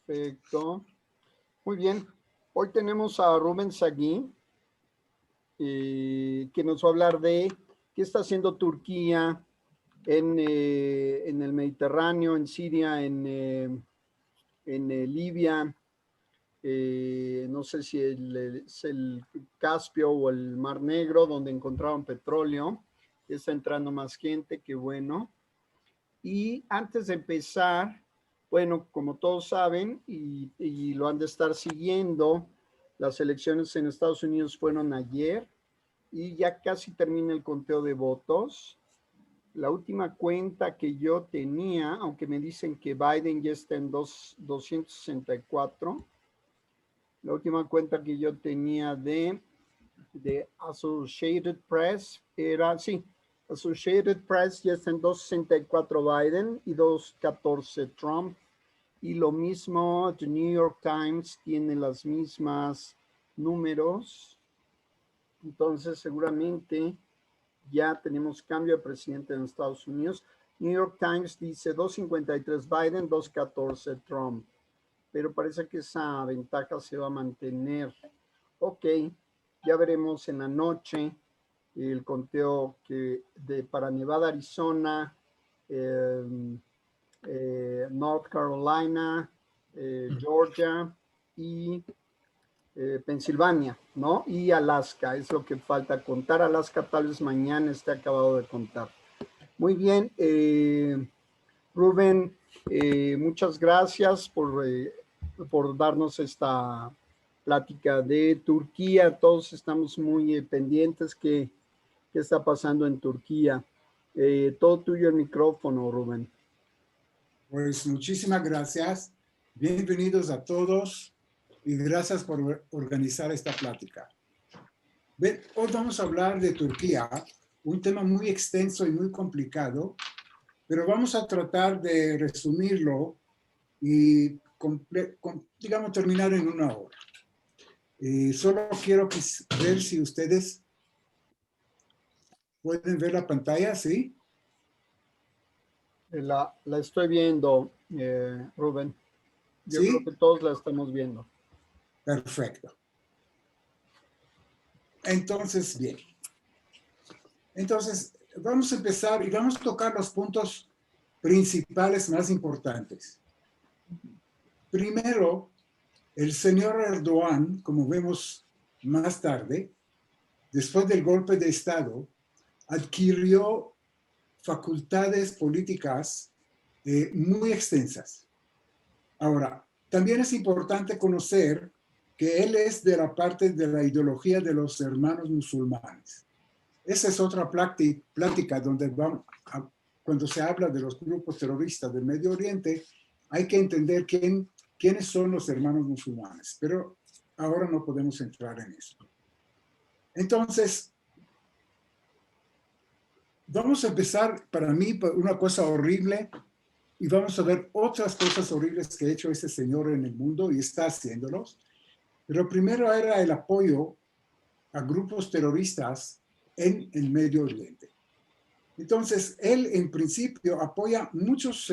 Perfecto. Muy bien. Hoy tenemos a Rubén Sagui, que nos va a hablar de qué está haciendo Turquía en el Mediterráneo, en Siria, en Libia. No sé si es el Caspio o el Mar Negro, donde encontraron petróleo. Está entrando más gente, qué bueno. Y antes de empezar, bueno, como todos saben y lo han de estar siguiendo, las elecciones en Estados Unidos fueron ayer y ya casi termina el conteo de votos. La última cuenta que yo tenía, aunque me dicen que Biden ya está en 264, la última cuenta que yo tenía de Associated Press era, sí, Associated Press ya está en 264 Biden y 214 Trump. Y lo mismo, The New York Times tiene las mismas números. Entonces, seguramente ya tenemos cambio de presidente en Estados Unidos. New York Times dice 253 Biden, 214 Trump. Pero parece que esa ventaja se va a mantener. Ok, ya veremos en la noche el conteo para Nevada, Arizona, North Carolina, Georgia y Pensilvania, ¿no? Y Alaska, es lo que falta contar. Alaska tal vez mañana esté acabado de contar. Muy bien, Rubén, muchas gracias por darnos esta plática de Turquía. Todos estamos muy pendientes qué está pasando en Turquía. Todo tuyo el micrófono, Rubén. Pues muchísimas gracias. Bienvenidos a todos y gracias por organizar esta plática. Hoy vamos a hablar de Turquía, un tema muy extenso y muy complicado, pero vamos a tratar de resumirlo y, digamos, terminar en una hora. Solo quiero ver si ustedes pueden ver la pantalla, ¿sí? La estoy viendo, Rubén. Yo creo ¿Sí? que todos la estamos viendo. Perfecto. Entonces, bien. Entonces, vamos a empezar y vamos a tocar los puntos principales más importantes. Primero, el señor Erdogan, como vemos más tarde, después del golpe de Estado, adquirió facultades políticas muy extensas. Ahora, también es importante conocer que él es de la parte de la ideología de los hermanos musulmanes. Esa es otra plática donde cuando se habla de los grupos terroristas del Medio Oriente, hay que entender quiénes son los hermanos musulmanes, pero ahora no podemos entrar en eso. Entonces, vamos a empezar, para mí, por una cosa horrible, y vamos a ver otras cosas horribles que ha hecho este señor en el mundo y está haciéndolos. Pero primero era el apoyo a grupos terroristas en el Medio Oriente. Entonces, él en principio apoya muchos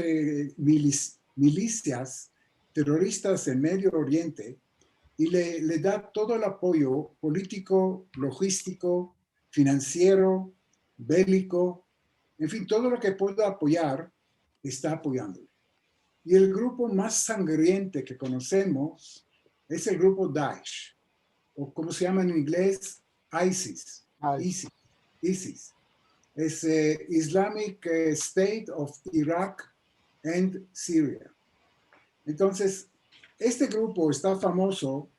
milicias terroristas en Medio Oriente y le da todo el apoyo político, logístico, financiero, bélico, en fin, todo lo que pueda apoyar, está apoyándole. Y el grupo más sangriente que conocemos es el grupo Daesh, o como se llama en inglés, ISIS. ISIS. Es Islamic State of Iraq and Syria. Entonces, este grupo está famoso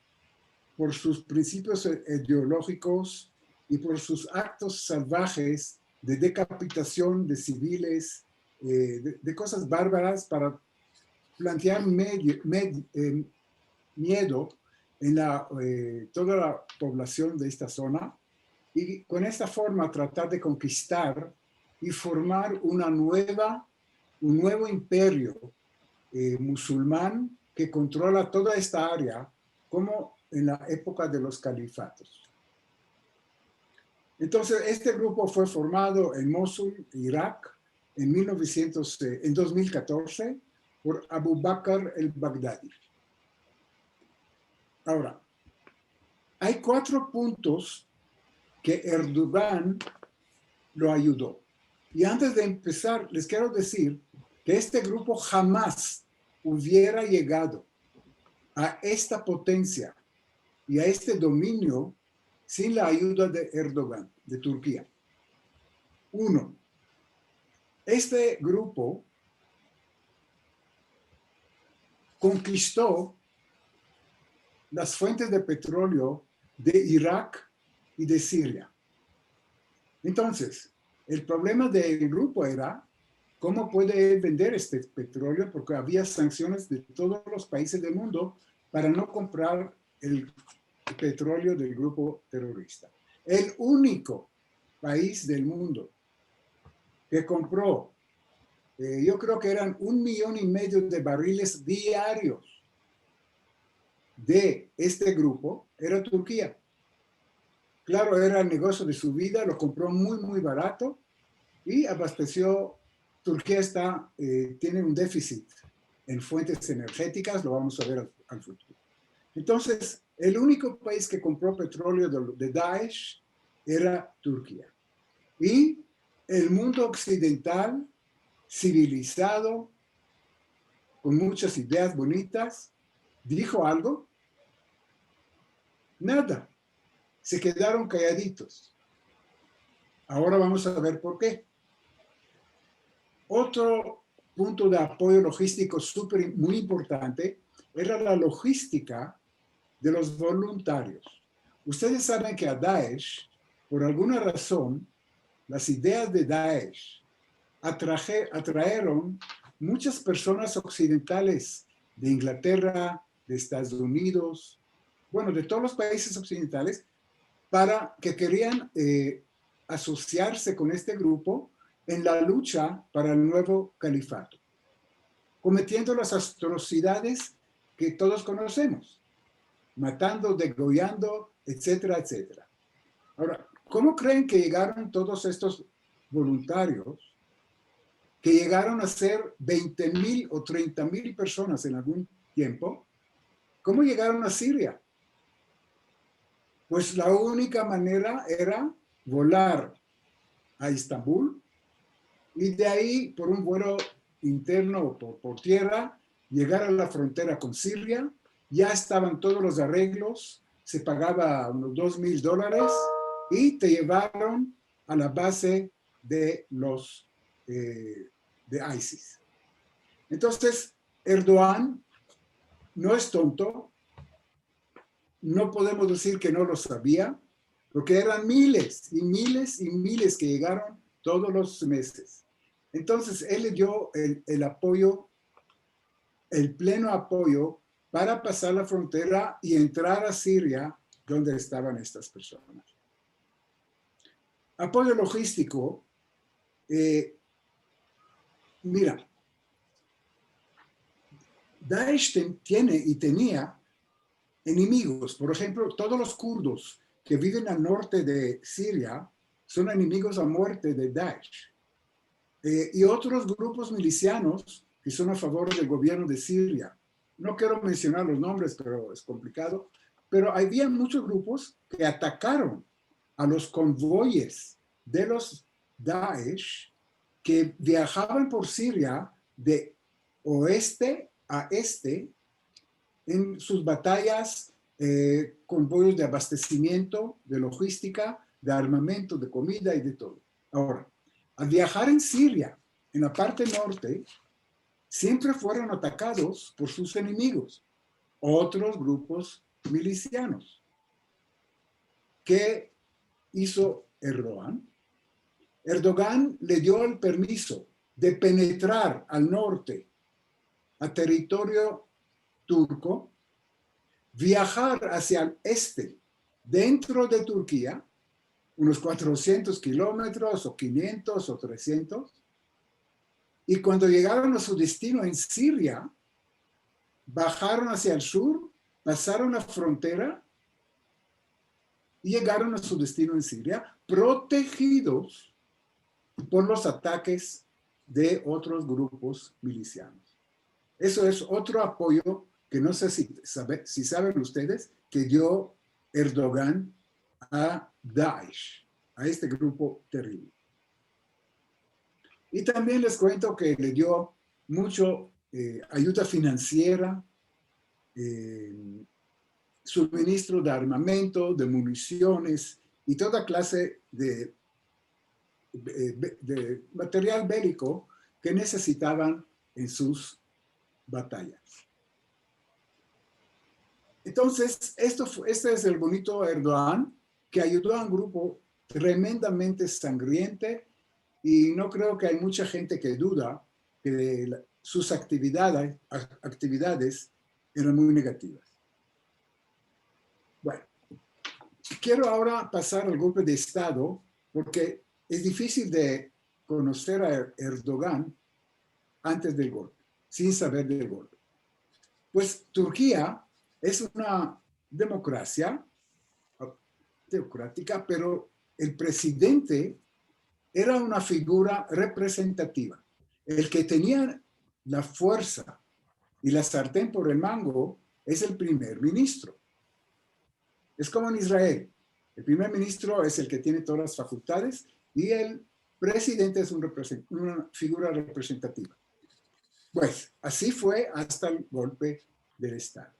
por sus principios ideológicos y por sus actos salvajes de decapitación de civiles, de cosas bárbaras para plantear miedo en toda la población de esta zona y con esta forma tratar de conquistar y formar un nuevo imperio musulmán que controla toda esta área como en la época de los califatos. Entonces, este grupo fue formado en Mosul, Irak, en 2014 por Abu Bakr el-Baghdadi. Ahora, hay 4 puntos que Erdogan lo ayudó. Y antes de empezar, les quiero decir que este grupo jamás hubiera llegado a esta potencia y a este dominio sin la ayuda de Erdogan, de Turquía. 1. Este grupo conquistó las fuentes de petróleo de Irak y de Siria. Entonces, el problema del grupo era cómo puede vender este petróleo, porque había sanciones de todos los países del mundo para no comprar el petróleo del grupo terrorista. El único país del mundo que compró, yo creo que eran 1,5 millones de barriles diarios de este grupo, era Turquía. Claro, era el negocio de su vida, lo compró muy, muy barato y abasteció. Turquía tiene un déficit en fuentes energéticas, lo vamos a ver al futuro. Entonces, el único país que compró petróleo de Daesh era Turquía. Y el mundo occidental, civilizado, con muchas ideas bonitas, ¿dijo algo? Nada. Se quedaron calladitos. Ahora vamos a ver por qué. Otro punto de apoyo logístico muy importante era la logística de los voluntarios. Ustedes saben que a Daesh, por alguna razón, las ideas de Daesh atrajeron muchas personas occidentales de Inglaterra, de Estados Unidos, bueno, de todos los países occidentales, para que querían asociarse con este grupo en la lucha para el nuevo califato, cometiendo las atrocidades que todos conocemos, matando, degollando, etcétera, etcétera. Ahora, ¿cómo creen que llegaron todos estos voluntarios, que llegaron a ser 20,000 o 30,000 personas en algún tiempo? ¿Cómo llegaron a Siria? Pues la única manera era volar a Estambul y de ahí, por un vuelo interno o por tierra, llegar a la frontera con Siria. Ya estaban todos los arreglos, se pagaba unos $2,000 y te llevaron a la base de de ISIS. Entonces, Erdogan no es tonto, no podemos decir que no lo sabía, porque eran miles y miles y miles que llegaron todos los meses. Entonces, él le dio el apoyo, el pleno apoyo para pasar la frontera y entrar a Siria, donde estaban estas personas. Apoyo logístico. Mira, Daesh tiene y tenía enemigos. Por ejemplo, todos los kurdos que viven al norte de Siria son enemigos a muerte de Daesh. Y otros grupos milicianos que son a favor del gobierno de Siria. No quiero mencionar los nombres, pero es complicado. Pero había muchos grupos que atacaron a los convoyes de los Daesh que viajaban por Siria de oeste a este en sus batallas, convoyos de abastecimiento, de logística, de armamento, de comida y de todo. Ahora, al viajar en Siria, en la parte norte, siempre fueron atacados por sus enemigos, otros grupos milicianos. ¿Qué hizo Erdogan? Erdogan le dio el permiso de penetrar al norte, a territorio turco, viajar hacia el este, dentro de Turquía, unos 400 kilómetros o 500 o 300, y cuando llegaron a su destino en Siria, bajaron hacia el sur, pasaron la frontera y llegaron a su destino en Siria, protegidos por los ataques de otros grupos milicianos. Eso es otro apoyo que no sé si saben ustedes, que dio Erdogan a Daesh, a este grupo terrible. Y también les cuento que le dio mucho ayuda financiera, suministro de armamento, de municiones y toda clase de material bélico que necesitaban en sus batallas. Entonces, este es el bonito Erdogan, que ayudó a un grupo tremendamente sangriente, y no creo que hay mucha gente que duda que sus actividades eran muy negativas. Bueno, quiero ahora pasar al golpe de Estado, porque es difícil de conocer a Erdogan antes del golpe, sin saber del golpe. Pues Turquía es una democracia teocrática, pero el presidente era una figura representativa. El que tenía la fuerza y la sartén por el mango es el primer ministro. Es como en Israel. El primer ministro es el que tiene todas las facultades y el presidente es una figura representativa. Pues así fue hasta el golpe del Estado.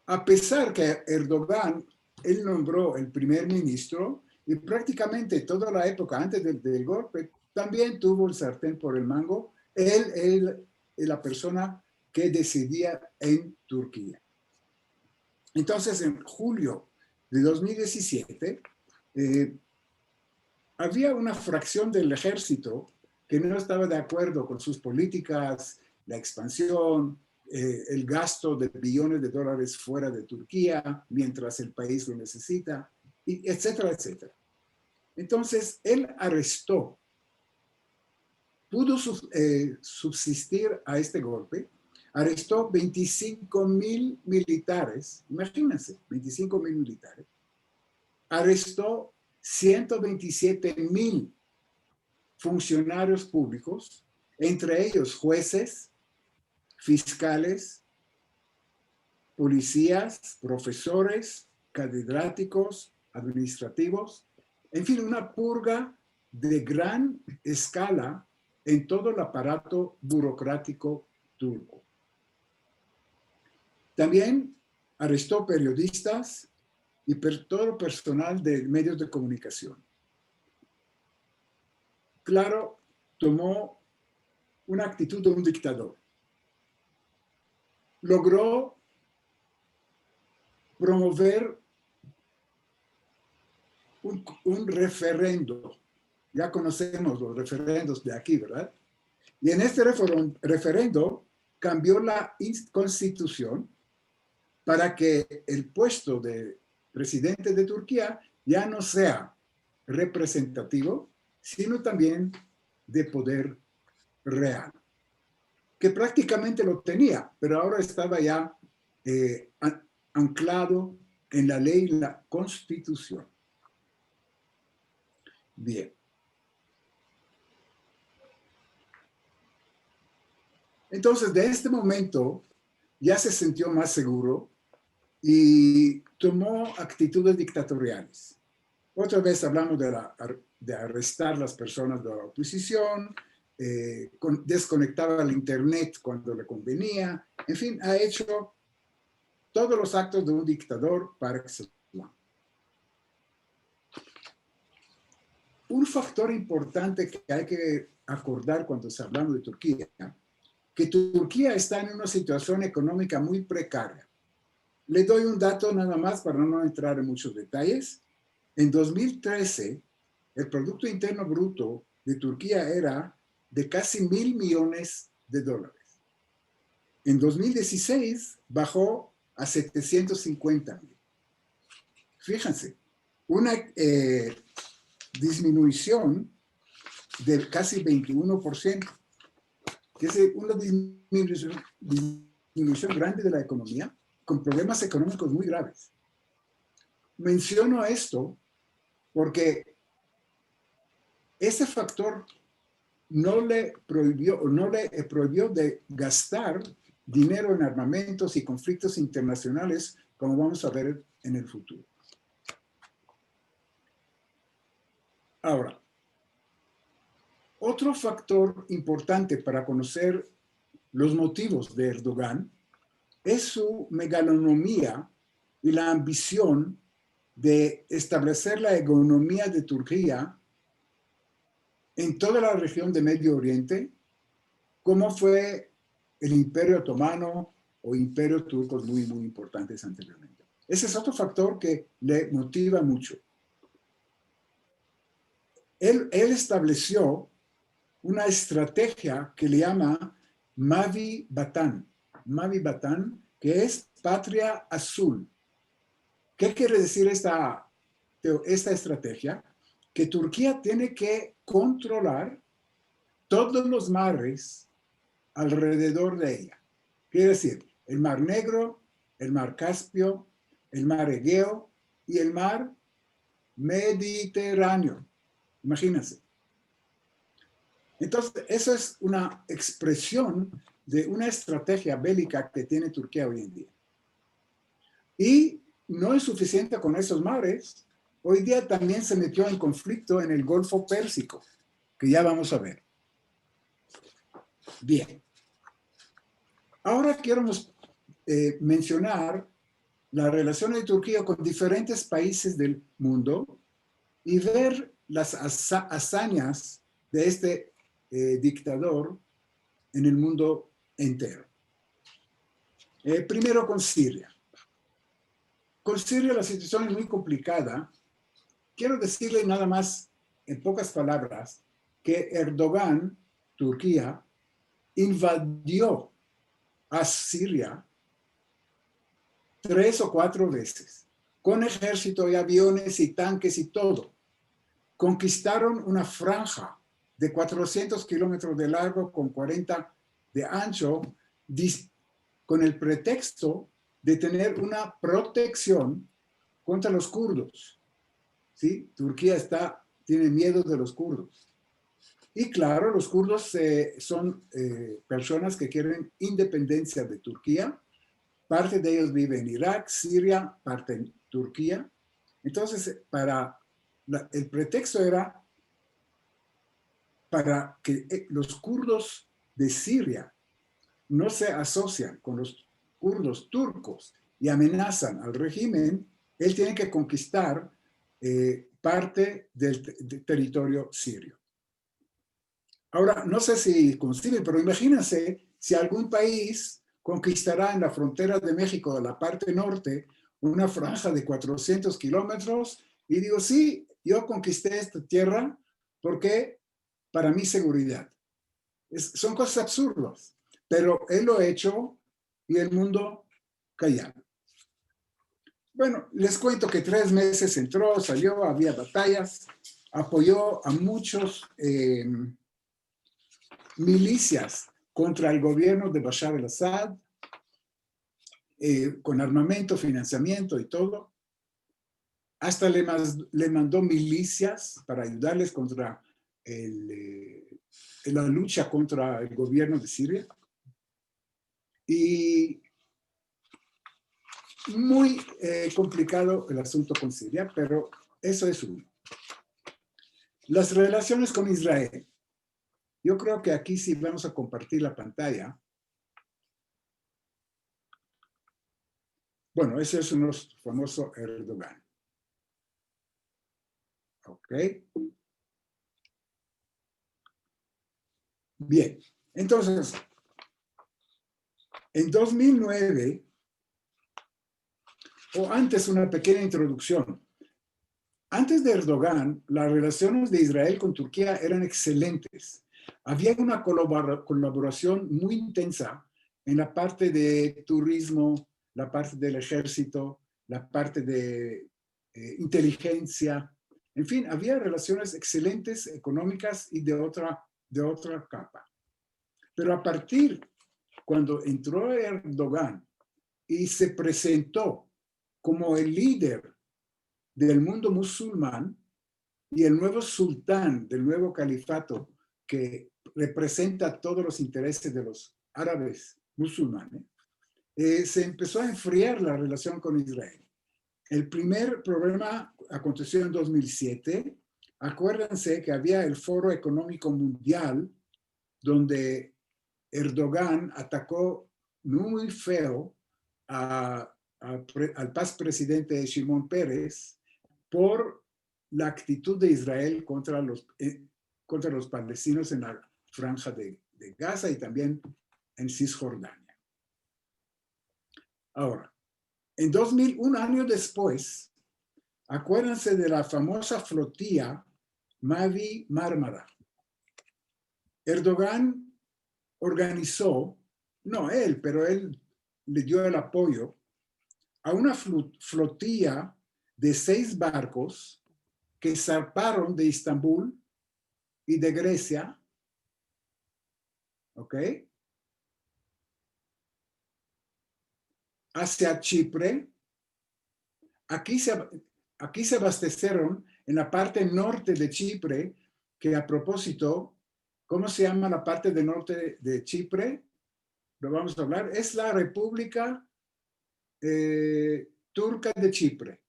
A pesar que Erdogan, él nombró el primer ministro, y prácticamente toda la época antes del golpe también tuvo el sartén por el mango. Él es la persona que decidía en Turquía. Entonces, en julio de 2017, había una fracción del ejército que no estaba de acuerdo con sus políticas, la expansión, el gasto de billones de dólares fuera de Turquía, mientras el país lo necesita, y etcétera, etcétera. Entonces, él pudo subsistir a este golpe, arrestó 25,000 militares, imagínense, 25,000 militares, arrestó 127,000 funcionarios públicos, entre ellos jueces, fiscales, policías, profesores, catedráticos, administrativos, en fin, una purga de gran escala en todo el aparato burocrático turco. También arrestó periodistas y todo el personal de medios de comunicación. Claro, tomó una actitud de un dictador. Logró promover un referendo. Ya conocemos los referendos de aquí, ¿verdad? Y en este referendo cambió la constitución para que el puesto de presidente de Turquía ya no sea representativo, sino también de poder real, que prácticamente lo tenía, pero ahora estaba ya anclado en la ley y la constitución. Bien. Entonces, de este momento, ya se sintió más seguro y tomó actitudes dictatoriales. Otra vez hablamos de arrestar las personas de la oposición, desconectaba el internet cuando le convenía, en fin, ha hecho todos los actos de un dictador par excellence. Un factor importante que hay que acordar cuando se habla de Turquía, que Turquía está en una situación económica muy precaria. Le doy un dato nada más para no entrar en muchos detalles. En 2013, el Producto Interno Bruto de Turquía era de casi $1,000 millones. En 2016 bajó a 750,000. Fíjense, una disminución de casi 21%, que es una disminución grande de la economía, con problemas económicos muy graves. Menciono esto porque ese factor no le prohibió de gastar dinero en armamentos y conflictos internacionales, como vamos a ver en el futuro. Ahora, otro factor importante para conocer los motivos de Erdogan es su megalonomía y la ambición de establecer la hegemonía de Turquía en toda la región de Medio Oriente, como fue el Imperio Otomano o Imperio Turco muy importantes anteriormente. Ese es otro factor que le motiva mucho. Él estableció una estrategia que le llama Mavi Vatan, que es Patria Azul. ¿Qué quiere decir esta estrategia? Que Turquía tiene que controlar todos los mares alrededor de ella. Quiere decir, el Mar Negro, el Mar Caspio, el Mar Egeo y el Mar Mediterráneo. Imagínense. Entonces, eso es una expresión de una estrategia bélica que tiene Turquía hoy en día. Y no es suficiente con esos mares. Hoy día también se metió en conflicto en el Golfo Pérsico, que ya vamos a ver. Bien. Ahora quiero mencionar la relación de Turquía con diferentes países del mundo y ver las hazañas de este dictador en el mundo entero. Primero con Siria. Con Siria la situación es muy complicada. Quiero decirle nada más, en pocas palabras, que Erdogan, Turquía, invadió a Siria 3 o 4 veces, con ejército y aviones y tanques y todo. Conquistaron una franja de 400 kilómetros de largo con 40 de ancho, con el pretexto de tener una protección contra los kurdos. ¿Sí? Turquía tiene miedo de los kurdos. Y claro, los kurdos son personas que quieren independencia de Turquía. Parte de ellos vive en Irak, Siria, parte en Turquía. Entonces, el pretexto era para que los kurdos de Siria no se asocian con los kurdos turcos y amenazan al régimen, él tiene que conquistar parte del territorio sirio. Ahora, no sé si conciben, pero imagínense si algún país conquistará en la frontera de México, de la parte norte, una franja de 400 kilómetros y digo, sí, yo conquisté esta tierra porque para mi seguridad. Son cosas absurdas, pero él lo ha hecho y el mundo callado. Bueno, les cuento que 3 meses entró, salió, había batallas, apoyó a muchos milicias contra el gobierno de Bashar al-Assad, con armamento, financiamiento y todo. Hasta le mandó milicias para ayudarles contra la lucha contra el gobierno de Siria. Y muy complicado el asunto con Siria, pero eso es uno. Las relaciones con Israel. Yo creo que aquí sí vamos a compartir la pantalla. Bueno, ese es un famoso Erdogan. Ok. Bien, entonces, en 2009, o antes una pequeña introducción. Antes de Erdogan, las relaciones de Israel con Turquía eran excelentes. Había una colaboración muy intensa en la parte de turismo, la parte del ejército, la parte de inteligencia. En fin, había relaciones excelentes económicas y de otra capa. Pero a partir cuando entró Erdogan y se presentó como el líder del mundo musulmán y el nuevo sultán del nuevo califato que representa todos los intereses de los árabes musulmán, se empezó a enfriar la relación con Israel. El primer problema aconteció en 2007. Acuérdense que había el Foro Económico Mundial donde Erdogan atacó muy feo al paz presidente Shimon Peres por la actitud de Israel contra los palestinos en la franja de Gaza y también en Cisjordania. Ahora, en 2001, un año después, acuérdense de la famosa flotilla Mavi Mármara. Erdogan organizó, no él, pero él le dio el apoyo a una flotilla de 6 barcos que zarparon de Estambul y de Grecia, ¿ok?, hacia Chipre. Aquí se abastecieron en la parte norte de Chipre, que a propósito, ¿cómo se llama la parte del norte de Chipre? Lo vamos a hablar. Es la República Turca de Chipre.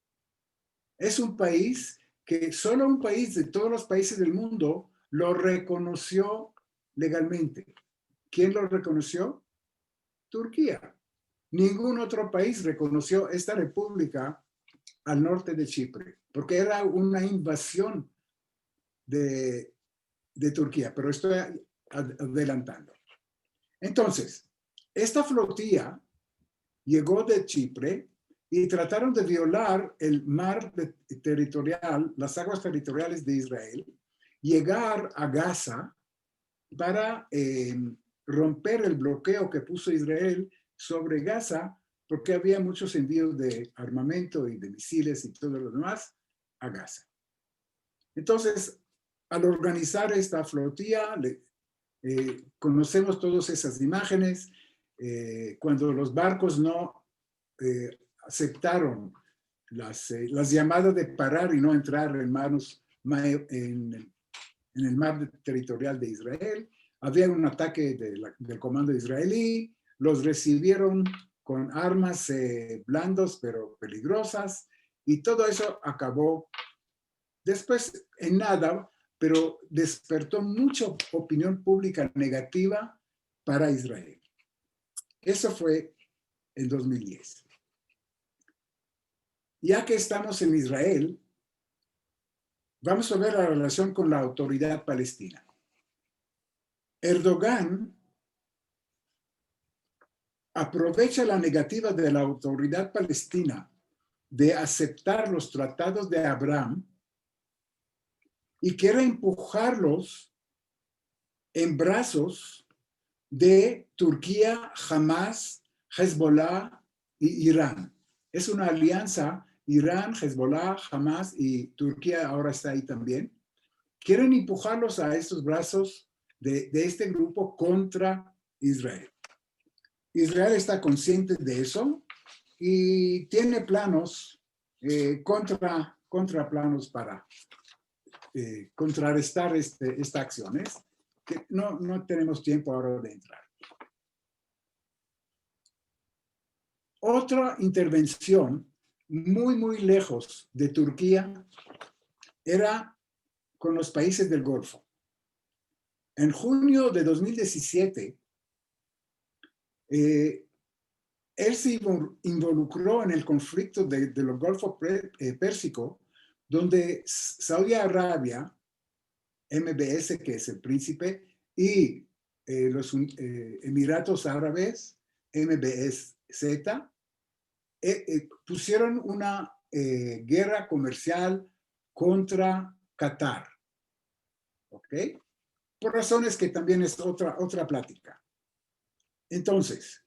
Es un país que solo un país de todos los países del mundo lo reconoció legalmente. ¿Quién lo reconoció? Turquía. Ningún otro país reconoció esta república al norte de Chipre, porque era una invasión de Turquía, pero estoy adelantando. Entonces, esta flotilla llegó de Chipre y trataron de violar el mar territorial, las aguas territoriales de Israel, llegar a Gaza para romper el bloqueo que puso Israel sobre Gaza, porque había muchos envíos de armamento y de misiles y todo lo demás a Gaza. Entonces, al organizar esta flotilla, conocemos todas esas imágenes, cuando los barcos no aceptaron las llamadas de parar y no entrar en el mar territorial de Israel. Había un ataque del comando israelí, los recibieron con armas blandos pero peligrosas, y todo eso acabó después en nada, pero despertó mucha opinión pública negativa para Israel. Eso fue en 2010. Ya que estamos en Israel, vamos a ver la relación con la autoridad palestina. Erdogan aprovecha la negativa de la autoridad palestina de aceptar los tratados de Abraham y quiere empujarlos en brazos de Turquía, Hamas, Hezbollah y Irán. Es una alianza, Irán, Hezbollah, Hamas y Turquía ahora está ahí también. Quieren empujarlos a estos brazos de este grupo contra Israel. Israel está consciente de eso y tiene planos, contraplanos para contrarrestar estas acciones, que no tenemos tiempo ahora de entrar. Otra intervención muy, muy lejos de Turquía era con los países del Golfo. En junio de 2017, él se involucró en el conflicto del Golfo Pérsico, donde Saudi Arabia, MBS, que es el príncipe, y los Emiratos Árabes, MBS Z, pusieron una guerra comercial contra Qatar. ¿Ok? Por razones que también es otra plática. Entonces,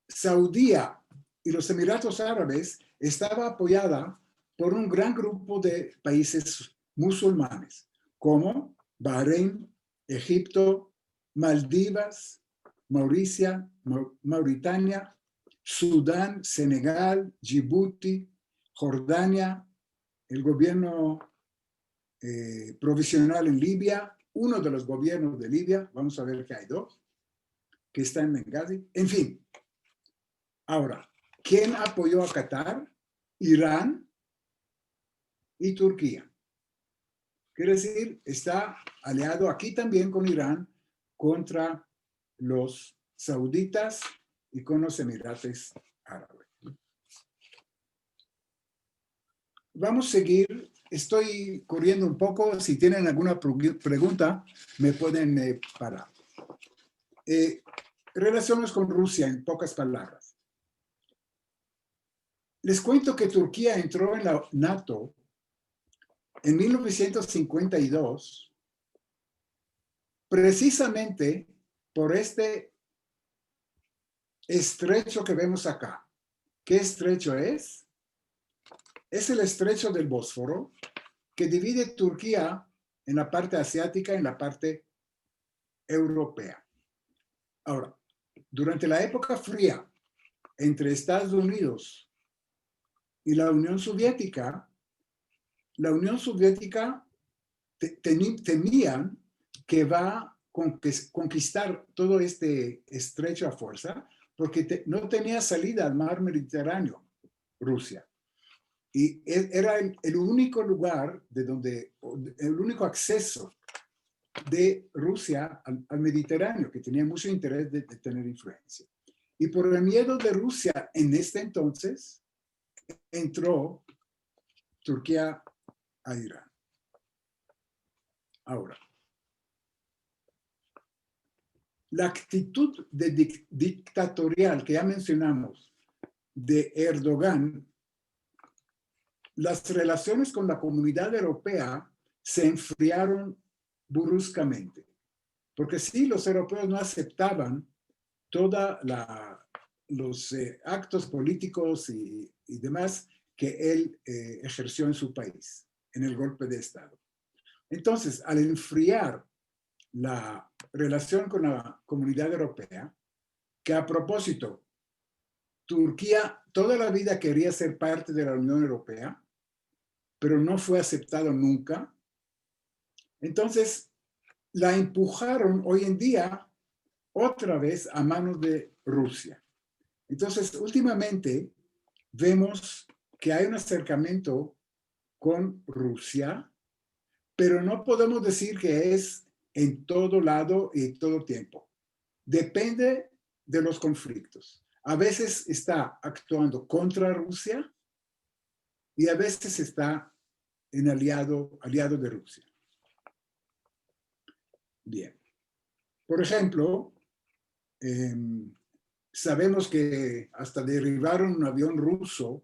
Saudí y los Emiratos Árabes estaba apoyada por un gran grupo de países musulmanes, como Bahrein, Egipto, Maldivas, Mauritania, Sudán, Senegal, Djibouti, Jordania, el gobierno provisional en Libia uno de los gobiernos de Libia, vamos a ver que hay dos, que está en Benghazi, en fin. Ahora, ¿quién apoyó a Qatar? Irán y Turquía. Quiere decir, está aliado aquí también con Irán contra los sauditas y con los Emiratos Árabes. Vamos a seguir. Estoy corriendo un poco. Si tienen alguna pregunta, me pueden parar. Relaciones con Rusia, en pocas palabras. Les cuento que Turquía entró en la NATO en 1952, precisamente por este estrecho que vemos acá. ¿Qué estrecho es? Es el estrecho del Bósforo, que divide Turquía en la parte asiática y en la parte europea. Ahora, durante la época fría entre Estados Unidos y la Unión Soviética temían que va a conquistar todo este estrecho a fuerza, porque no tenía salida al mar Mediterráneo, Rusia. Y era el único lugar el único acceso de Rusia al Mediterráneo, que tenía mucho interés de tener influencia. Y por el miedo de Rusia en este entonces, entró Turquía a Irán. Ahora, la actitud dictatorial que ya mencionamos de Erdogan, las relaciones con la comunidad europea se enfriaron bruscamente, porque sí, los europeos no aceptaban todos los actos políticos y demás que él ejerció en su país, en el golpe de Estado. Entonces, al enfriar la relación con la comunidad europea, que a propósito, Turquía toda la vida quería ser parte de la Unión Europea, pero no fue aceptado nunca. Entonces, la empujaron hoy en día otra vez a manos de Rusia. Entonces, últimamente vemos que hay un acercamiento con Rusia, pero no podemos decir que es en todo lado y todo tiempo. Depende de los conflictos. A veces está actuando contra Rusia y a veces está en aliado de Rusia. Bien. Por ejemplo, sabemos que hasta derribaron un avión ruso,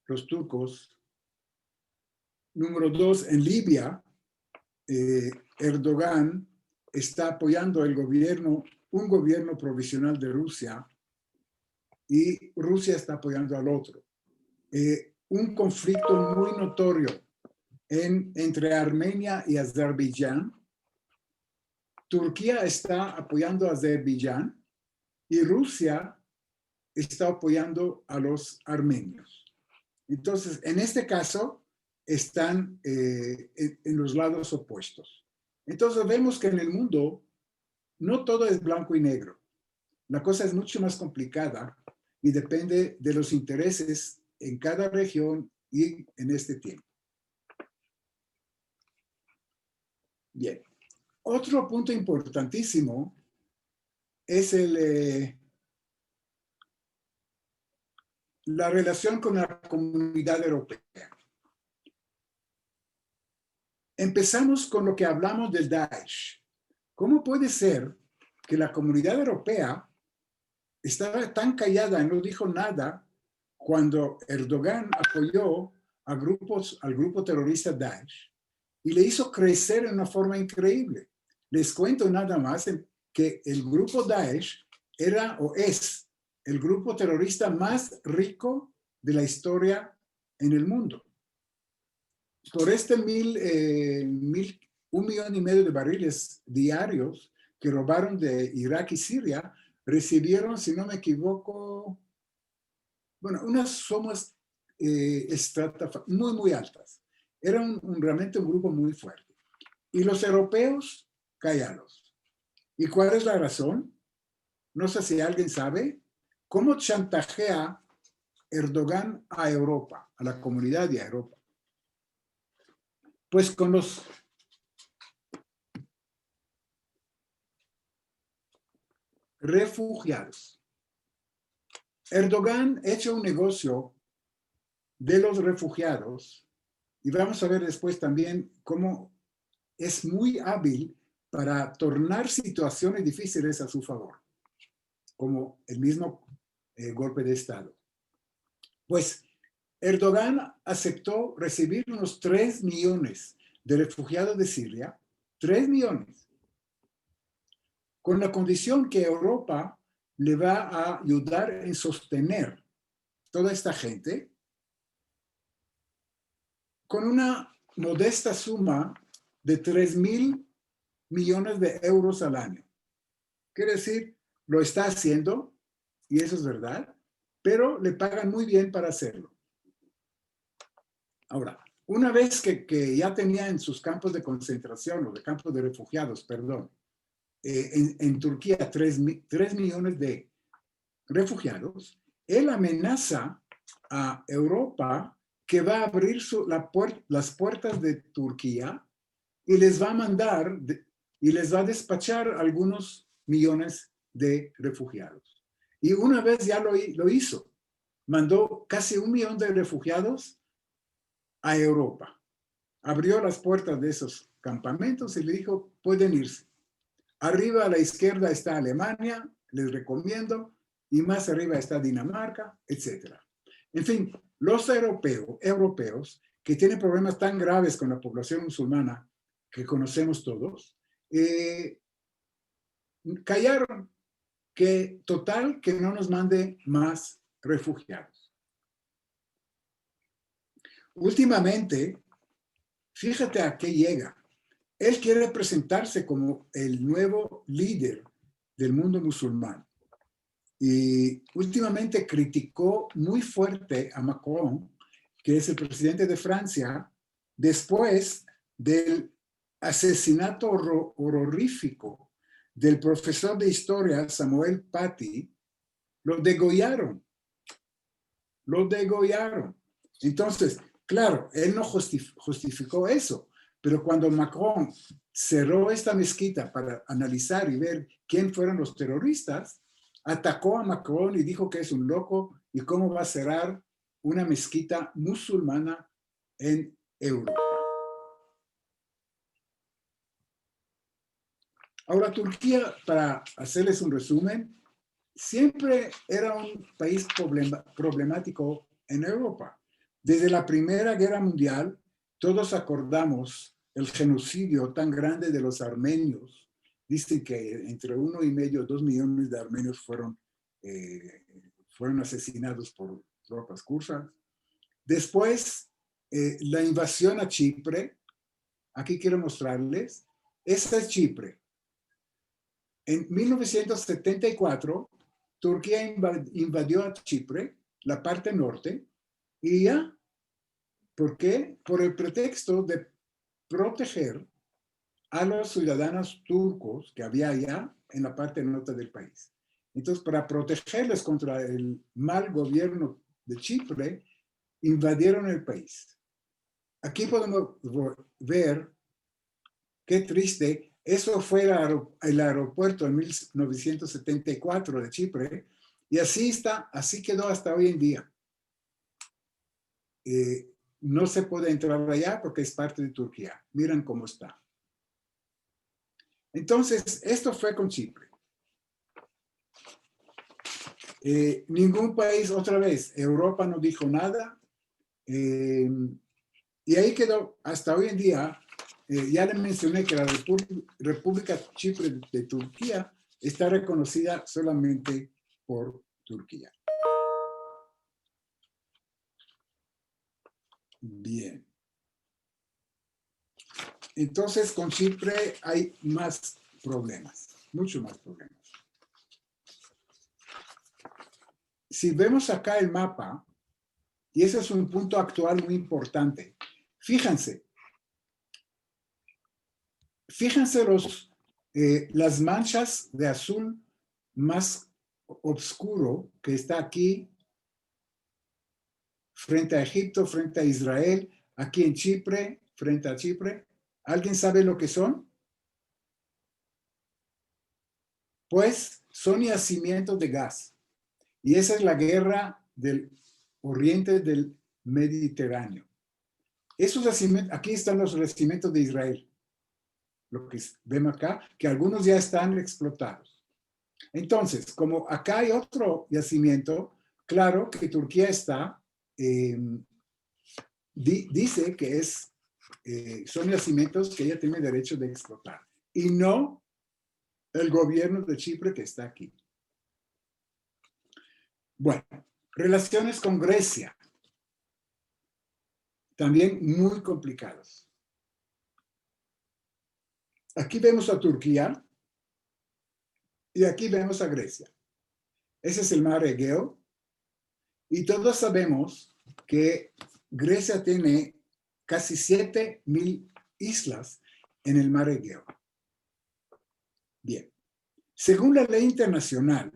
los turcos. Número 2, en Libia, Erdogan está apoyando un gobierno provisional de Rusia, y Rusia está apoyando al otro. Un conflicto muy notorio entre Armenia y Azerbaiyán. Turquía está apoyando a Azerbaiyán y Rusia está apoyando a los armenios. Entonces, en este caso, están en los lados opuestos. Entonces, vemos que en el mundo no todo es blanco y negro. La cosa es mucho más complicada y depende de los intereses en cada región y en este tiempo. Bien. Otro punto importantísimo es la relación con la comunidad europea. Empezamos con lo que hablamos del Daesh. ¿Cómo puede ser que la comunidad europea estaba tan callada, no dijo nada cuando Erdogan apoyó al grupo terrorista Daesh y le hizo crecer en una forma increíble? Les cuento nada más que el grupo Daesh era o es el grupo terrorista más rico de la historia en el mundo. Por 1,500,000 de barriles diarios que robaron de Irak y Siria, recibieron, si no me equivoco, unas sumas muy, muy altas. Era realmente un grupo muy fuerte. y los europeos callados. ¿Y cuál es la razón? No sé si alguien sabe. ¿Cómo chantajea Erdogan a Europa, a la comunidad de Europa? Pues con los refugiados. Erdogan ha hecho un negocio de los refugiados y vamos a ver después también cómo es muy hábil para tornar situaciones difíciles a su favor, como el mismo golpe de Estado. Pues Erdogan aceptó recibir unos 3 millones de refugiados de Siria, 3 millones, con la condición que Europa le va a ayudar en sostener toda esta gente con una modesta suma de 3.000 millones de euros al año. Quiere decir, lo está haciendo, y eso es verdad, pero le pagan muy bien para hacerlo. Ahora, una vez que ya tenía en sus campos de concentración, o de campos de refugiados, perdón, en Turquía 3 millones de refugiados, él amenaza a Europa que va a abrir las puertas de Turquía y les va a mandar y les va a despachar algunos millones de refugiados. Y una vez ya lo hizo, mandó casi 1 millón de refugiados a Europa. Abrió las puertas de esos campamentos y le dijo, pueden irse. Arriba a la izquierda está Alemania, les recomiendo, y más arriba está Dinamarca, etc. En fin, los europeos que tienen problemas tan graves con la población musulmana que conocemos todos, callaron que total que no nos mande más refugiados. Últimamente, fíjate a qué llega. Él quiere presentarse como el nuevo líder del mundo musulmán. Y últimamente criticó muy fuerte a Macron, que es el presidente de Francia, después del asesinato horrorífico del profesor de historia Samuel Paty. Lo degollaron. Entonces, claro, él no justificó eso, pero cuando Macron cerró esta mezquita para analizar y ver quién fueron los terroristas, atacó a Macron y dijo que es un loco y cómo va a cerrar una mezquita musulmana en Europa. Ahora, Turquía, para hacerles un resumen, siempre era un país problemático en Europa. Desde la Primera Guerra Mundial, todos acordamos el genocidio tan grande de los armenios. Dicen que entre 1,5 y 2 millones de armenios fueron asesinados por tropas kursas. Después, la invasión a Chipre. Aquí quiero mostrarles. Esta es Chipre. En 1974, Turquía invadió a Chipre, la parte norte, y ya. ¿Por qué? Por el pretexto de proteger a los ciudadanos turcos que había allá en la parte norte del país. Entonces, para protegerles contra el mal gobierno de Chipre, invadieron el país. Aquí podemos ver qué triste. Eso fue el aeropuerto en 1974 de Chipre, y así quedó hasta hoy en día. No se puede entrar allá porque es parte de Turquía. Miren cómo está. Entonces, esto fue con Chipre. Ningún país, otra vez, Europa no dijo nada. Y ahí quedó hasta hoy en día. Ya le mencioné que la República Chipre de Turquía está reconocida solamente por Turquía. Bien. Entonces, con Chipre hay más problemas, mucho más problemas. Si vemos acá el mapa, y ese es un punto actual muy importante, fíjense, fíjense las manchas de azul más oscuro que está aquí, frente a Egipto, frente a Israel, aquí en Chipre, frente a Chipre. ¿Alguien sabe lo que son? Pues son yacimientos de gas. Y esa es la guerra del oriente del Mediterráneo. Esos yacimientos, aquí están los yacimientos de Israel. Lo que vemos acá, que algunos ya están explotados. Entonces, como acá hay otro yacimiento, claro que Turquía está, dice que son yacimientos que ella tiene derecho de explotar. Y no el gobierno de Chipre que está aquí. Bueno, relaciones con Grecia. También muy complicados. Aquí vemos a Turquía y aquí vemos a Grecia. Ese es el mar Egeo. Y todos sabemos que Grecia tiene casi 7,000 islas en el mar Egeo. Bien. Según la ley internacional,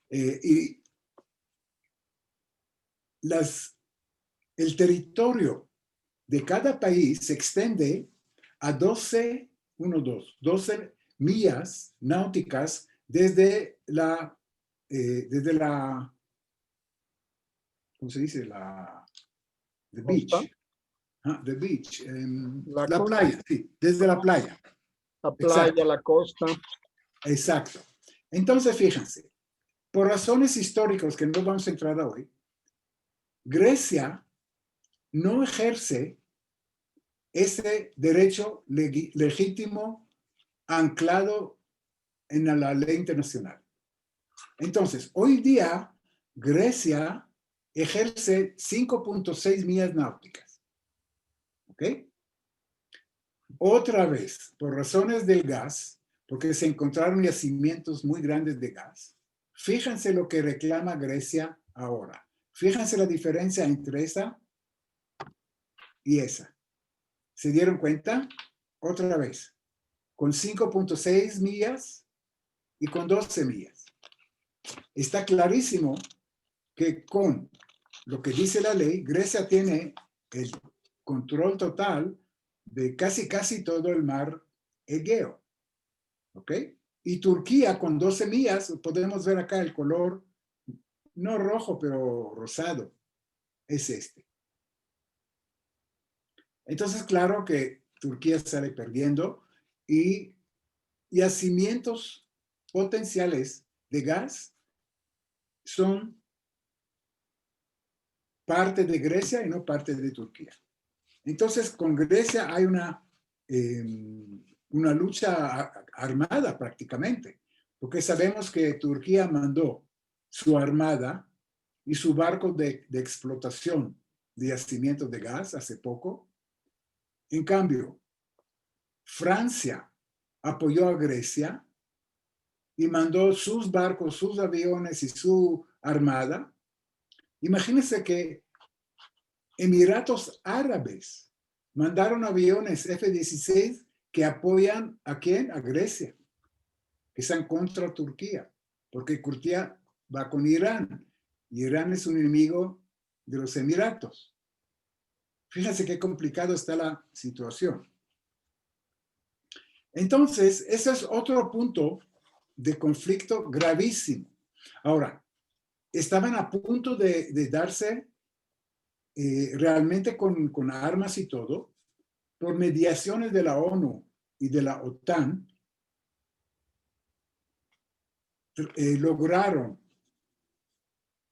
y el territorio de cada país se extiende a 12 millas náuticas desde la, ¿cómo se dice? The beach. The beach. La playa, sí, desde la playa. La playa, exacto. La costa. Exacto. Entonces, fíjense, por razones históricas que no vamos a entrar hoy, Grecia no ejerce ese derecho legítimo anclado en la ley internacional. Entonces, hoy día, Grecia ejerce 5.6 millas náuticas. ¿Ok? Otra vez, por razones del gas, porque se encontraron yacimientos muy grandes de gas, fíjense lo que reclama Grecia ahora. Fíjense la diferencia entre esa y esa. ¿Se dieron cuenta? Otra vez, con 5.6 millas y con 12 millas. Está clarísimo que con lo que dice la ley, Grecia tiene el control total de casi todo el mar Egeo. ¿Ok? Y Turquía con 12 millas, podemos ver acá el color, no rojo, pero rosado, es este. Entonces, claro que Turquía sale perdiendo y yacimientos potenciales de gas son parte de Grecia y no parte de Turquía. Entonces, con Grecia hay una lucha armada prácticamente, porque sabemos que Turquía mandó su armada y su barco de explotación de yacimientos de gas hace poco. En cambio, Francia apoyó a Grecia y mandó sus barcos, sus aviones y su armada. Imagínense que Emiratos Árabes mandaron aviones F-16 que apoyan ¿a quién? A Grecia, que están contra Turquía, porque Turquía va con Irán y Irán es un enemigo de los Emiratos. Fíjense qué complicado está la situación. Entonces, ese es otro punto de conflicto gravísimo. Ahora, estaban a punto de darse realmente con armas y todo, por mediaciones de la ONU y de la OTAN, lograron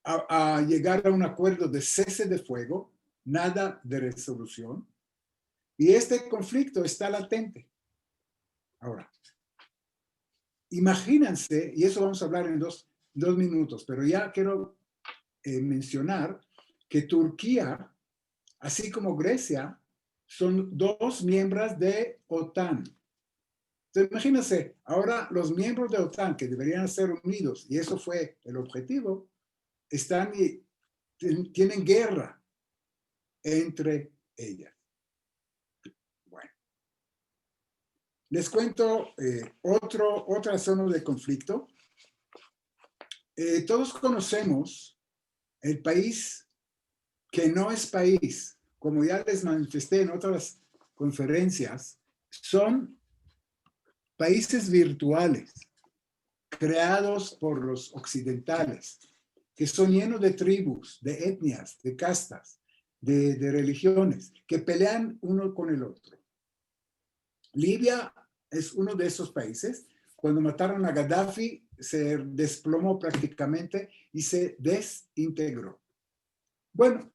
a llegar a un acuerdo de cese de fuego, nada de resolución, y este conflicto está latente. Ahora, imagínense, y eso vamos a hablar en dos minutos, pero ya quiero mencionar que Turquía, así como Grecia, son dos miembros de OTAN. Entonces, imagínense, ahora los miembros de OTAN que deberían ser unidos, y eso fue el objetivo, tienen guerra entre ellas. Bueno, Les cuento otra zona de conflicto. Todos conocemos el país que no es país, como ya les manifesté en otras conferencias, son países virtuales creados por los occidentales, que son llenos de tribus, de etnias, de castas, de religiones, que pelean uno con el otro. Libia es uno de esos países. Cuando mataron a Gaddafi, se desplomó prácticamente y se desintegró. Bueno,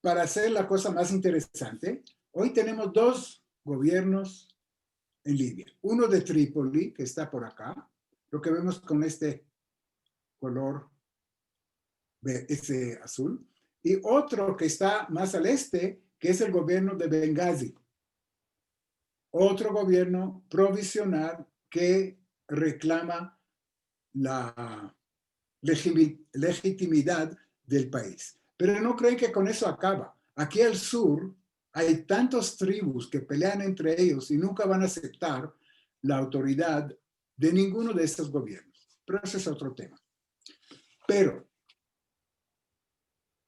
para hacer la cosa más interesante, hoy tenemos dos gobiernos en Libia. Uno de Trípoli, que está por acá, lo que vemos con este color, este azul, y otro que está más al este, que es el gobierno de Benghazi. Otro gobierno provisional que reclama la legitimidad del país. Pero no creen que con eso acaba. Aquí al sur hay tantos tribus que pelean entre ellos y nunca van a aceptar la autoridad de ninguno de estos gobiernos. Pero ese es otro tema. Pero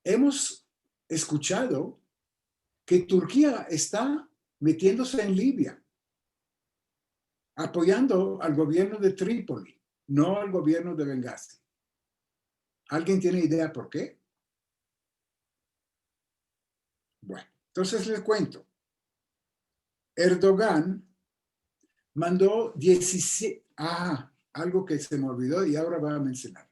hemos escuchado que Turquía está metiéndose en Libia, apoyando al gobierno de Trípoli, no al gobierno de Benghazi. ¿Alguien tiene idea por qué? Bueno, entonces les cuento. Erdogan mandó 17... algo que se me olvidó y ahora voy a mencionar.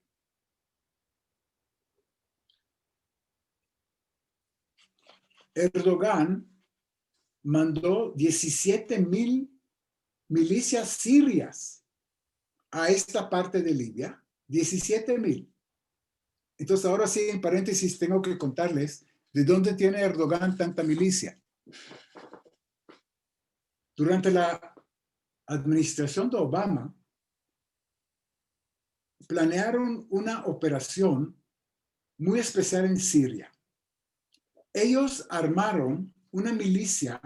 Erdogan mandó 17,000 milicias sirias a esta parte de Libia. 17,000. Entonces ahora sí, en paréntesis, tengo que contarles de dónde tiene Erdogan tanta milicia. Durante la administración de Obama, planearon una operación muy especial en Siria. Ellos armaron una milicia,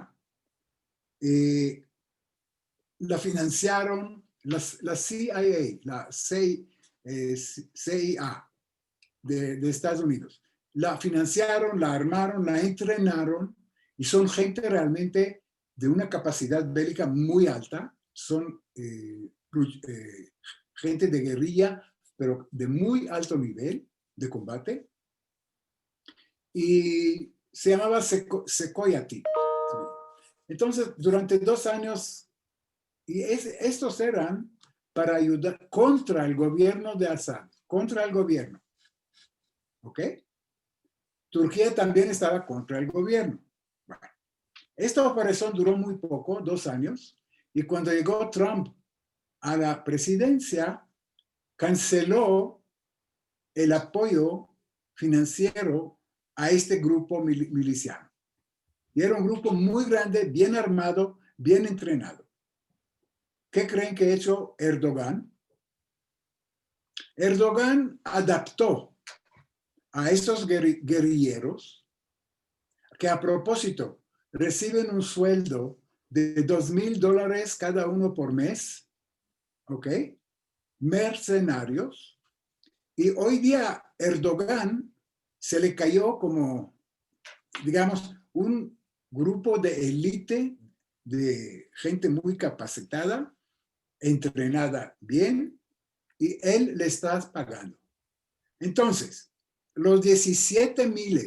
la financiaron la CIA, la CIA de Estados Unidos. La financiaron, la armaron, la entrenaron y son gente realmente de una capacidad bélica muy alta. Son gente de guerrilla, pero de muy alto nivel de combate. Y se llamaba Sekoyati. Entonces, durante 2 años, y estos eran para ayudar contra el gobierno de Assad, contra el gobierno. ¿Ok? Turquía también estaba contra el gobierno. Bueno, esta operación duró muy poco, 2 años, y cuando llegó Trump a la presidencia, canceló el apoyo financiero a este grupo miliciano. Y era un grupo muy grande, bien armado, bien entrenado. ¿Qué creen que ha hecho Erdogan? Erdogan adaptó a estos guerrilleros que, a propósito, reciben un sueldo de $2,000 cada uno por mes, ¿ok? Mercenarios. Y hoy día Erdogan se le cayó como, digamos, un grupo de élite de gente muy capacitada, entrenada bien, y él le está pagando. Entonces, los 17,000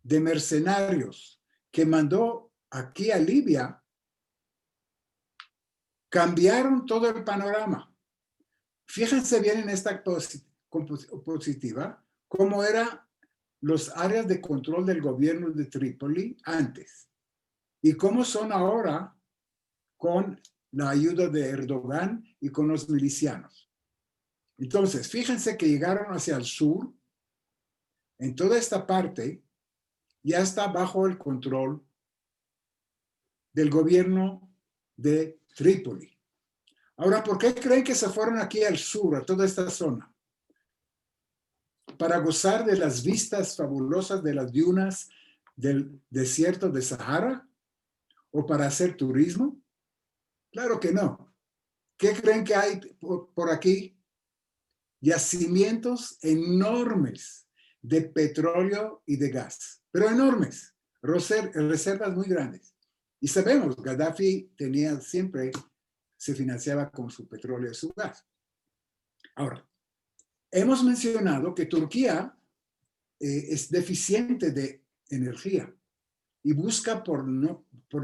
de mercenarios que mandó aquí a Libia cambiaron todo el panorama. Fíjense bien en esta diapositiva cómo eran los áreas de control del gobierno de Trípoli antes y cómo son ahora con la ayuda de Erdogan y con los milicianos. Entonces, fíjense que llegaron hacia el sur. En toda esta parte ya está bajo el control del gobierno de Trípoli. Ahora, ¿por qué creen que se fueron aquí al sur, a toda esta zona? ¿Para gozar de las vistas fabulosas de las dunas del desierto de Sahara? ¿O para hacer turismo? Claro que no. ¿Qué creen que hay por aquí? Yacimientos enormes de petróleo y de gas, pero enormes, reservas muy grandes. Y sabemos, Gaddafi tenía siempre, se financiaba con su petróleo y su gas. Ahora, hemos mencionado que Turquía es deficiente de energía y busca por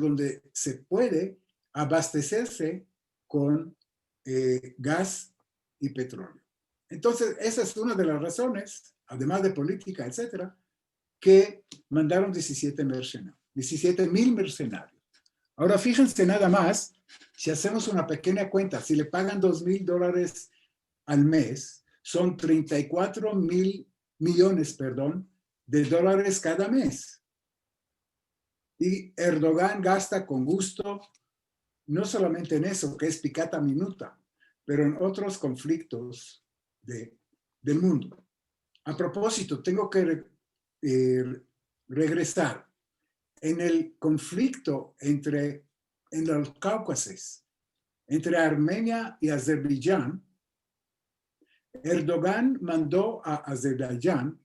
donde se puede abastecerse con gas y petróleo. Entonces, esa es una de las razones, además de política, etcétera, que mandaron 17,000 mercenarios. Ahora, fíjense nada más, si hacemos una pequeña cuenta, si le pagan $2,000 al mes, son 34,000 millones, de dólares cada mes. Y Erdogan gasta con gusto, no solamente en eso, que es picata minuta, pero en otros conflictos del mundo. A propósito, tengo que regresar. En el conflicto en los Cáucasos, entre Armenia y Azerbaiyán, Erdogan mandó a Azerbaiyán,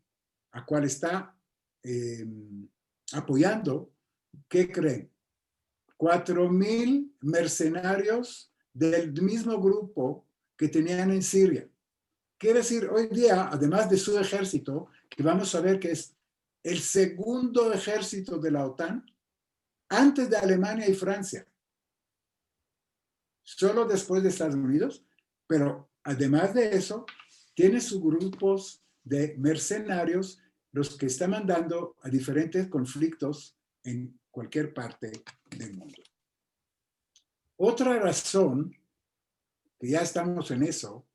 a cual está apoyando, ¿qué creen? 4,000 mercenarios del mismo grupo que tenían en Siria. Quiere decir, hoy día, además de su ejército, que vamos a ver que es el segundo ejército de la OTAN, antes de Alemania y Francia, solo después de Estados Unidos, pero además de eso, tiene sus grupos de mercenarios, los que está mandando a diferentes conflictos en cualquier parte del mundo. Otra razón, que ya estamos en eso,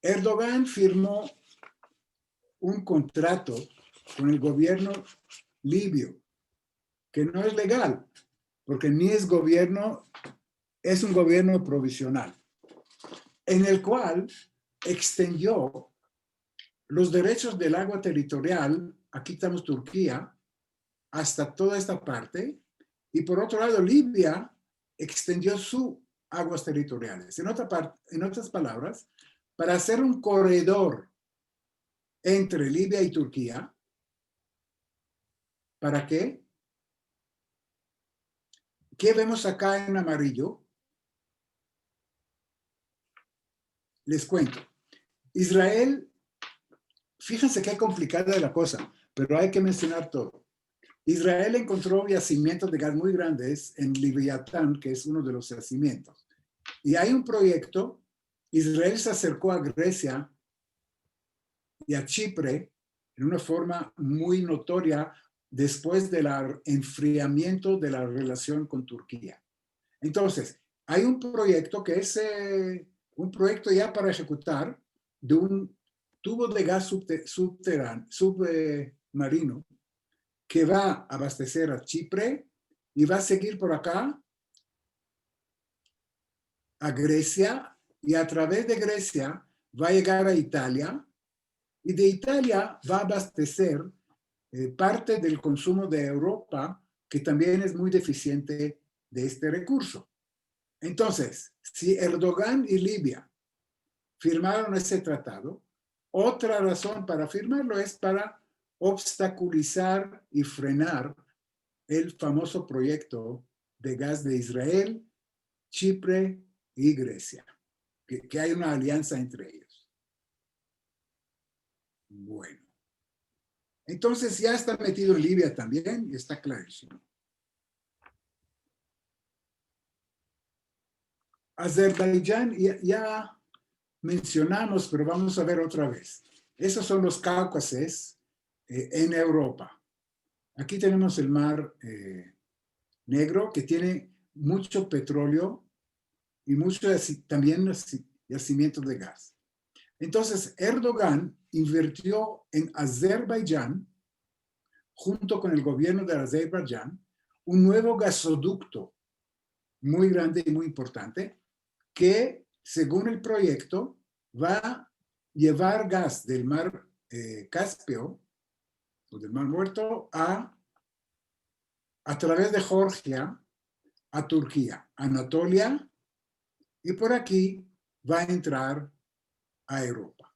Erdogan firmó un contrato con el gobierno libio, que no es legal, porque ni es gobierno, es un gobierno provisional, en el cual extendió los derechos del agua territorial, aquí estamos Turquía, hasta toda esta parte, y por otro lado Libia extendió sus aguas territoriales. En otras palabras, para hacer un corredor entre Libia y Turquía, ¿para qué? ¿Qué vemos acá en amarillo? Les cuento. Israel, fíjense qué complicada es la cosa, pero hay que mencionar todo. Israel encontró yacimientos de gas muy grandes en Leviatán, que es uno de los yacimientos. Y hay un proyecto, Israel se acercó a Grecia y a Chipre en una forma muy notoria después del enfriamiento de la relación con Turquía. Entonces, hay un proyecto que es un proyecto ya para ejecutar de un tubo de gas submarino que va a abastecer a Chipre y va a seguir por acá a Grecia y a través de Grecia va a llegar a Italia y de Italia va a abastecer parte del consumo de Europa, que también es muy deficiente de este recurso. Entonces, si Erdogan y Libia firmaron ese tratado, otra razón para firmarlo es para obstaculizar y frenar el famoso proyecto de gas de Israel, Chipre y Grecia, que hay una alianza entre ellos. Bueno, entonces ya está metido en Libia también y está clarísimo. Azerbaiyán ya mencionamos, pero vamos a ver otra vez. Esos son los Cáucasos en Europa. Aquí tenemos el Mar Negro, que tiene mucho petróleo y también yacimientos de gas. Entonces, Erdogan invirtió en Azerbaiyán, junto con el gobierno de Azerbaiyán, un nuevo gasoducto muy grande y muy importante, que, según el proyecto, va a llevar gas del mar Caspio, o del Mar Muerto, a través de Georgia, a Turquía, Anatolia, y por aquí va a entrar a Europa.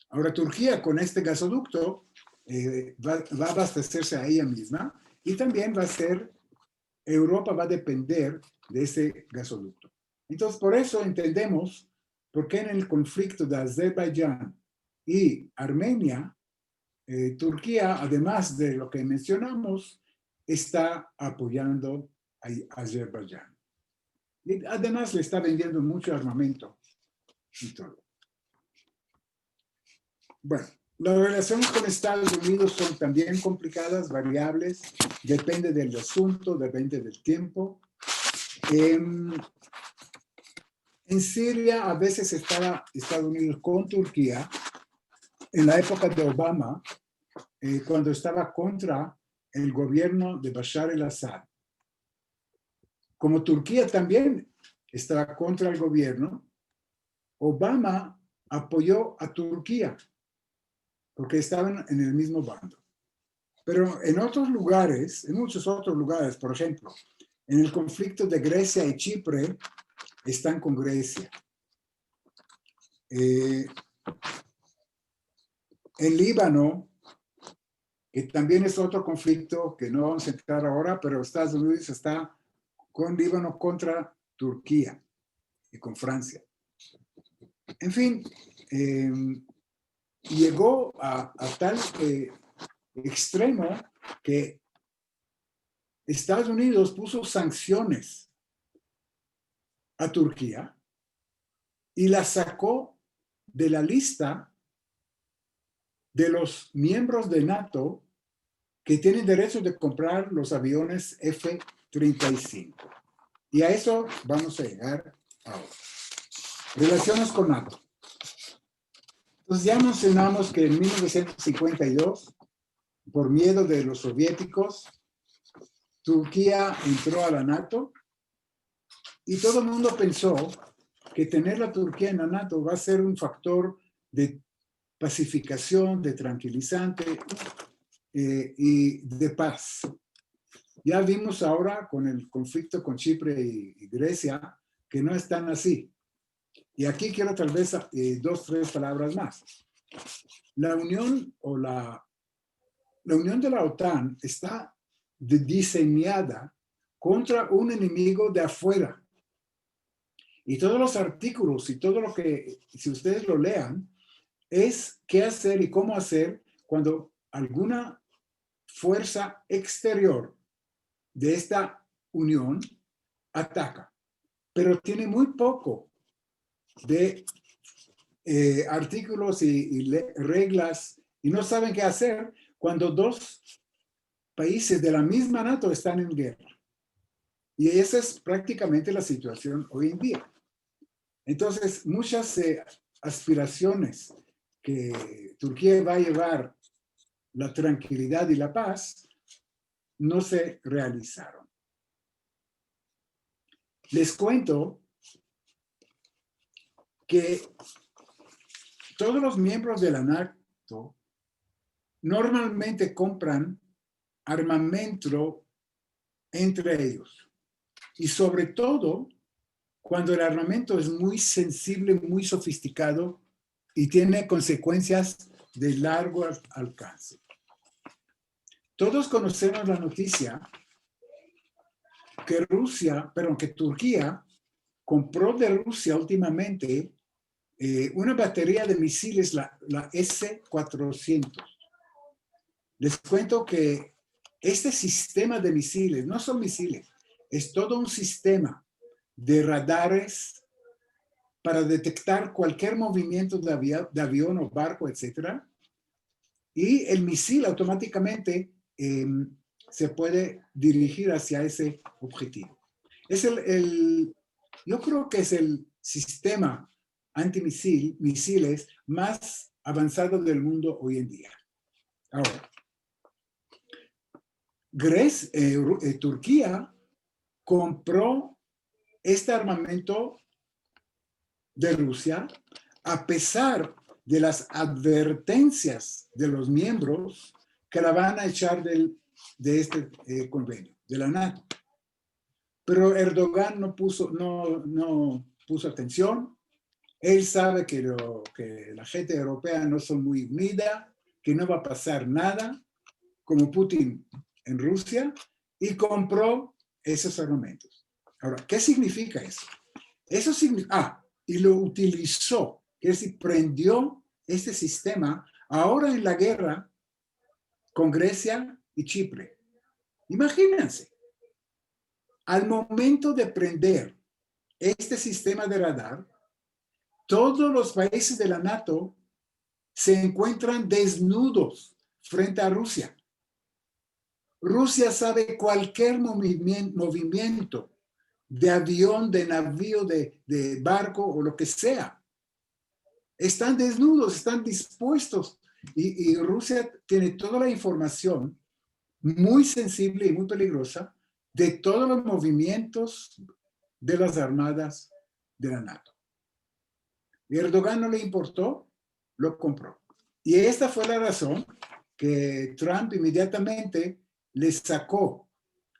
Ahora Turquía con este gasoducto va a abastecerse a ella misma y también Europa va a depender de ese gasoducto. Entonces, por eso entendemos por qué en el conflicto de Azerbaiyán y Armenia, Turquía, además de lo que mencionamos, está apoyando a Azerbaiyán. Y además le está vendiendo mucho armamento y todo. Bueno, las relaciones con Estados Unidos son también complicadas, variables, depende del asunto, depende del tiempo. En Siria a veces estaba Estados Unidos con Turquía, en la época de Obama, cuando estaba contra el gobierno de Bashar al-Assad. Como Turquía también estaba contra el gobierno, Obama apoyó a Turquía, porque estaban en el mismo bando. Pero en otros lugares, en muchos otros lugares, por ejemplo, en el conflicto de Grecia y Chipre, están con Grecia. En Líbano, que también es otro conflicto que no vamos a entrar ahora, pero Estados Unidos está con Líbano contra Turquía y con Francia. En fin, llegó a tal extremo que Estados Unidos puso sanciones a Turquía y la sacó de la lista de los miembros de NATO que tienen derecho de comprar los aviones F-35. Y a eso vamos a llegar ahora. Relaciones con NATO. Entonces ya mencionamos que en 1952, por miedo de los soviéticos, Turquía entró a la NATO y todo el mundo pensó que tener la Turquía en la NATO va a ser un factor de pacificación, de tranquilizante y de paz. Ya vimos ahora con el conflicto con Chipre y Grecia que no es tan así. Y aquí quiero tal vez 2, 3 palabras más. La unión o la unión de la OTAN está diseñada contra un enemigo de afuera. Y todos los artículos y todo lo que, si ustedes lo lean, es qué hacer y cómo hacer cuando alguna fuerza exterior de esta unión ataca. Pero tiene muy poco de artículos y reglas y no saben qué hacer cuando 2 países de la misma NATO están en guerra. Y esa es prácticamente la situación hoy en día. Entonces, muchas aspiraciones que Turquía va a llevar la tranquilidad y la paz no se realizaron. Les cuento que todos los miembros de la NATO normalmente compran armamento entre ellos. Y sobre todo, cuando el armamento es muy sensible, muy sofisticado y tiene consecuencias de largo alcance. Todos conocemos la noticia que Turquía compró de Rusia últimamente una batería de misiles, la S-400. Les cuento que este sistema de misiles, no son misiles, es todo un sistema de radares para detectar cualquier movimiento de avión o barco, etc. Y el misil automáticamente se puede dirigir hacia ese objetivo. Es yo creo que es el sistema antimisiles más avanzado del mundo hoy en día. Ahora, Turquía compró este armamento de Rusia a pesar de las advertencias de los miembros que la van a echar de este convenio, de la NATO. Pero Erdogan no puso atención. Él sabe que la gente europea no son muy unida, que no va a pasar nada, como Putin en Rusia, y compró esos armamentos. Ahora, ¿qué significa eso? Eso significa, y lo utilizó, es decir, prendió este sistema ahora en la guerra con Grecia y Chipre. Imagínense, al momento de prender este sistema de radar, todos los países de la NATO se encuentran desnudos frente a Rusia. Rusia sabe cualquier movimiento de avión, de navío, de barco o lo que sea. Están desnudos, están dispuestos. Y Rusia tiene toda la información muy sensible y muy peligrosa de todos los movimientos de las armadas de la NATO. Y Erdogan no le importó, lo compró. Y esta fue la razón que Trump inmediatamente le sacó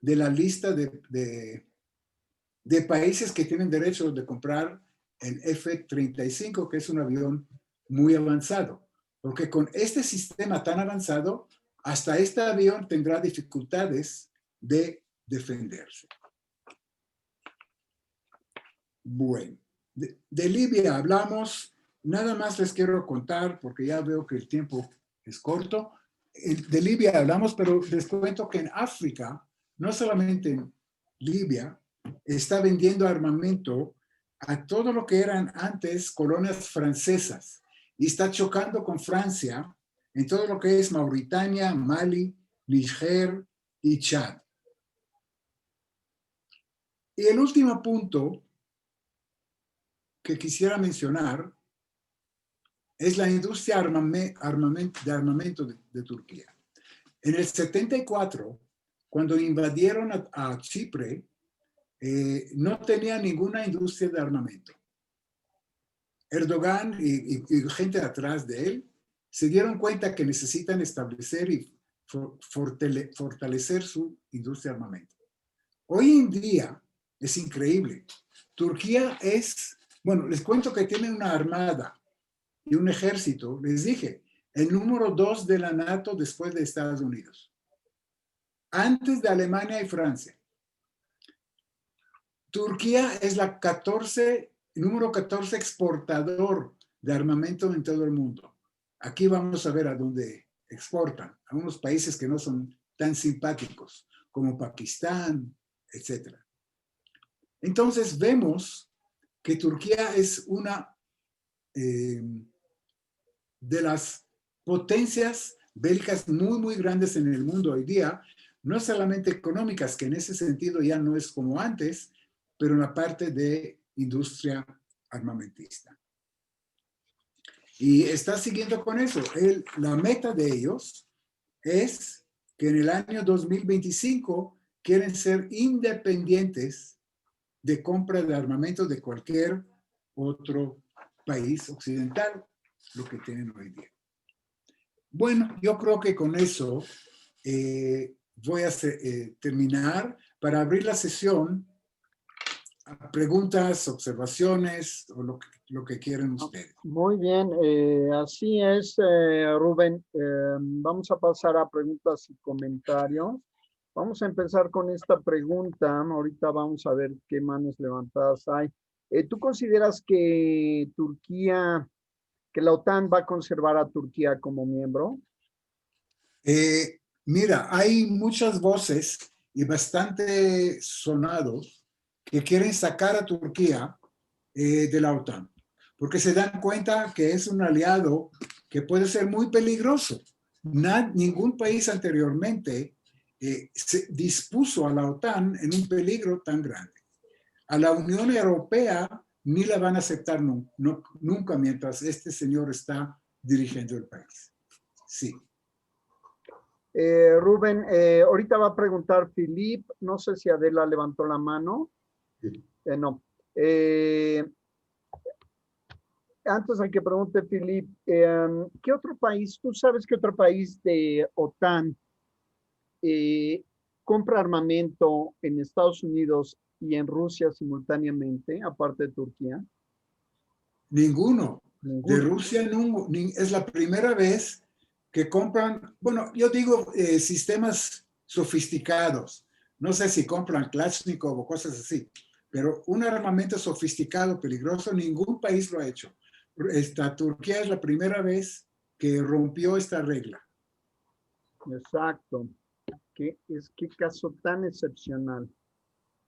de la lista de países que tienen derecho de comprar el F-35, que es un avión muy avanzado. Porque con este sistema tan avanzado, hasta este avión tendrá dificultades de defenderse. Bueno, de Libia hablamos. Nada más les quiero contar, porque ya veo que el tiempo es corto. De Libia hablamos, pero les cuento que en África, no solamente en Libia, está vendiendo armamento a todo lo que eran antes colonias francesas y está chocando con Francia en todo lo que es Mauritania, Mali, Níger y Chad. Y el último punto que quisiera mencionar es la industria de armamento de Turquía. En el 74, cuando invadieron a Chipre, no tenía ninguna industria de armamento. Erdogan y gente atrás de él se dieron cuenta que necesitan establecer y fortalecer su industria de armamento. Hoy en día es increíble. Turquía es, bueno, les cuento que tiene una armada y un ejército, les dije, el número 2 de la NATO después de Estados Unidos. Antes de Alemania y Francia. Turquía es la número 14 exportador de armamento en todo el mundo. Aquí vamos a ver a dónde exportan, a unos países que no son tan simpáticos, como Pakistán, etc. Entonces vemos que Turquía es una de las potencias bélicas muy, muy grandes en el mundo hoy día, no solamente económicas, que en ese sentido ya no es como antes, pero en la parte de industria armamentista. Y está siguiendo con eso. La meta de ellos es que en el año 2025 quieren ser independientes de compra de armamento de cualquier otro país occidental, lo que tienen hoy día. Bueno, yo creo que con eso voy a terminar para abrir la sesión a preguntas, observaciones o lo que quieran ustedes. Muy bien, así es, Rubén. Vamos a pasar a preguntas y comentarios. Vamos a empezar con esta pregunta. Ahorita vamos a ver qué manos levantadas hay. ¿Tú consideras que que la OTAN va a conservar a Turquía como miembro? Mira, hay muchas voces y bastante sonados que quieren sacar a Turquía de la OTAN, porque se dan cuenta que es un aliado que puede ser muy peligroso. Ningún país anteriormente se dispuso a la OTAN en un peligro tan grande. A la Unión Europea ni la van a aceptar nunca mientras este señor está dirigiendo el país. Sí. Rubén, ahorita va a preguntar Filip, no sé si Adela levantó la mano. Sí. No. Antes de que pregunte Filip, ¿qué otro país, tú sabes qué otro país de OTAN compra armamento en Estados Unidos y en Rusia simultáneamente, aparte de Turquía? Ninguno. De Ninguno. Rusia es la primera vez que compran, bueno, yo digo sistemas sofisticados. No sé si compran Kalashnikov o cosas así, pero un armamento sofisticado, peligroso, ningún país lo ha hecho. Turquía es la primera vez que rompió esta regla. Exacto. Qué caso tan excepcional.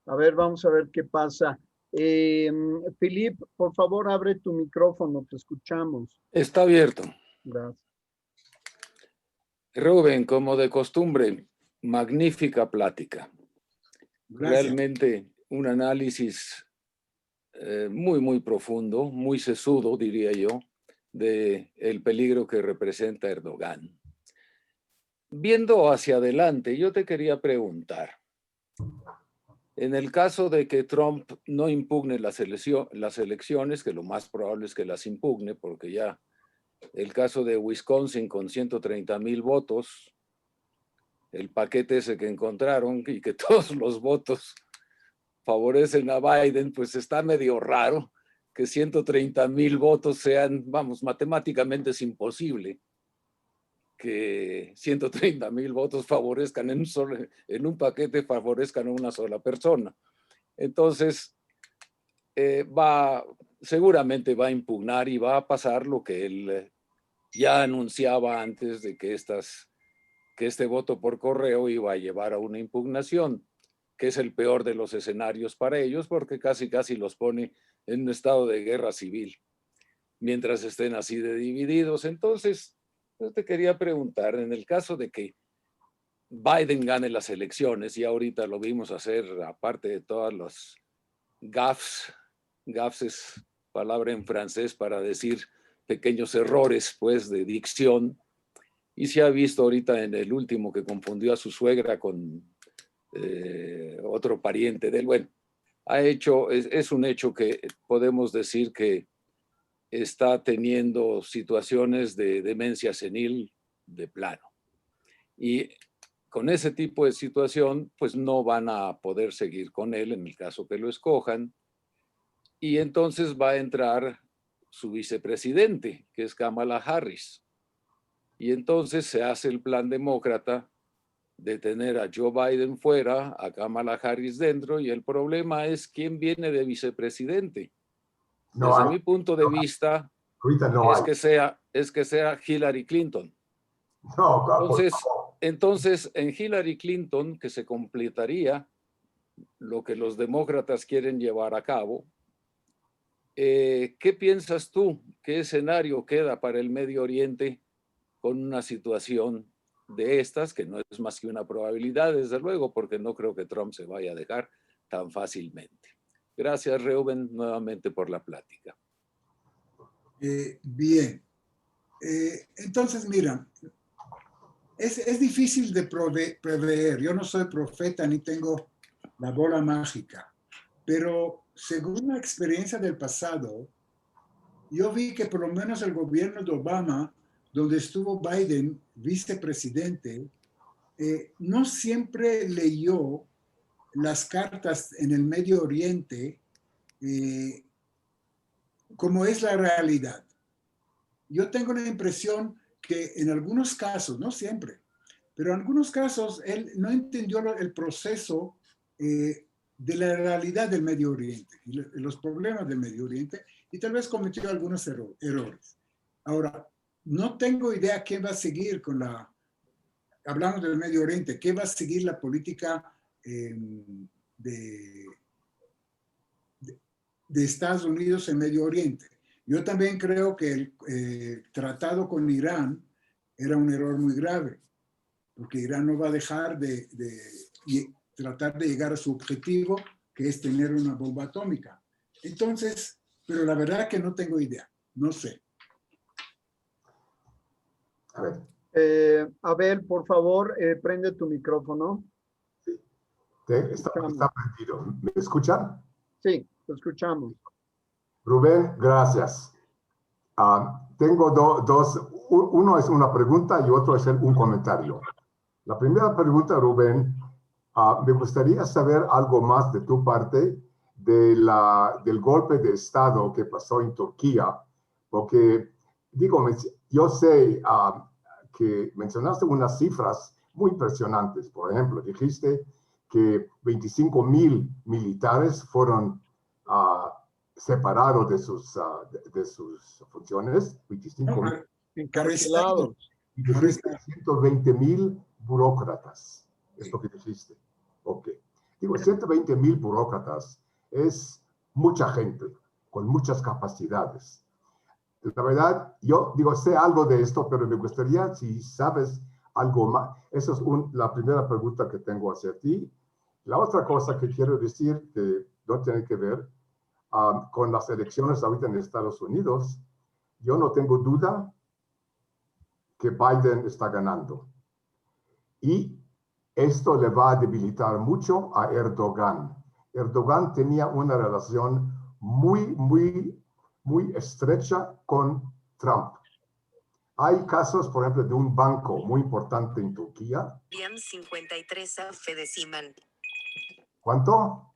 A ver, vamos a ver qué pasa. Philip, por favor, abre tu micrófono, te escuchamos. Está abierto. Gracias. Rubén, como de costumbre, magnífica plática. Gracias. Realmente un análisis muy, muy profundo, muy sesudo, diría yo, del peligro que representa Erdogan. Viendo hacia adelante, yo te quería preguntar, en el caso de que Trump no impugne las elecciones, que lo más probable es que las impugne, porque ya el caso de Wisconsin con 130,000 votos, el paquete ese que encontraron y que todos los votos favorecen a Biden, pues está medio raro que 130,000 votos sean, vamos, matemáticamente es imposible que 130,000 votos favorezcan en un paquete, favorezcan a una sola persona. Entonces, seguramente va a impugnar y va a pasar lo que él ya anunciaba antes de que este voto por correo iba a llevar a una impugnación, que es el peor de los escenarios para ellos, porque casi los pone en un estado de guerra civil, mientras estén así de divididos. Entonces, yo te quería preguntar, en el caso de que Biden gane las elecciones, y ahorita lo vimos hacer, aparte de todas las gaffes es palabra en francés para decir pequeños errores, pues, de dicción, y se ha visto ahorita en el último que confundió a su suegra con otro pariente de él. Bueno, es un hecho que podemos decir que está teniendo situaciones de demencia senil de plano. Y con ese tipo de situación, pues no van a poder seguir con él en el caso que lo escojan. Y entonces va a entrar su vicepresidente, que es Kamala Harris. Y entonces se hace el plan demócrata de tener a Joe Biden fuera, a Kamala Harris dentro, y el problema es quién viene de vicepresidente. Desde mi punto de vista, es que sea Hillary Clinton. Entonces, en Hillary Clinton, que se completaría lo que los demócratas quieren llevar a cabo, ¿qué piensas tú? ¿Qué escenario queda para el Medio Oriente con una situación de estas, que no es más que una probabilidad, desde luego, porque no creo que Trump se vaya a dejar tan fácilmente? Gracias, Reuben, nuevamente por la plática. Bien. Entonces, mira, es difícil de prever. Yo no soy profeta ni tengo la bola mágica, pero según la experiencia del pasado, yo vi que por lo menos el gobierno de Obama, donde estuvo Biden vicepresidente, no siempre leyó las cartas en el Medio Oriente como es la realidad. Yo tengo la impresión que en algunos casos, no siempre, pero en algunos casos él no entendió el proceso de la realidad del Medio Oriente y los problemas del Medio Oriente, y tal vez cometió algunos errores. Ahora, no tengo idea quién va a seguir hablamos del Medio Oriente, qué va a seguir la política de Estados Unidos en Medio Oriente. Yo también creo que el tratado con Irán era un error muy grave, porque Irán no va a dejar de tratar de llegar a su objetivo, que es tener una bomba atómica. Entonces, pero la verdad que no tengo idea, no sé. A ver. Abel, por favor, prende tu micrófono. Sí, está prendido. ¿Me escuchan? Sí, te escuchamos. Rubén, gracias. Tengo dos, uno es una pregunta y otro es un comentario. La primera pregunta, Rubén, Me gustaría saber algo más de tu parte del golpe de Estado que pasó en Turquía, porque, digo, yo sé que mencionaste unas cifras muy impresionantes. Por ejemplo, dijiste que 25,000 militares fueron separados de sus funciones, 25,000. Encarcelados. Y dijiste 120,000 burócratas. Es lo que dijiste. Ok. Digo, 120,000 burócratas es mucha gente con muchas capacidades. La verdad, yo digo, sé algo de esto, pero me gustaría si sabes algo más. Esa es la primera pregunta que tengo hacia ti. La otra cosa que quiero decir, que no tiene que ver con las elecciones ahorita en Estados Unidos, yo no tengo duda que Biden está ganando. Y esto le va a debilitar mucho a Erdogan. Erdogan tenía una relación muy estrecha con Trump. Hay casos, por ejemplo, de un banco muy importante en Turquía. 53 fedecimal. ¿Cuánto?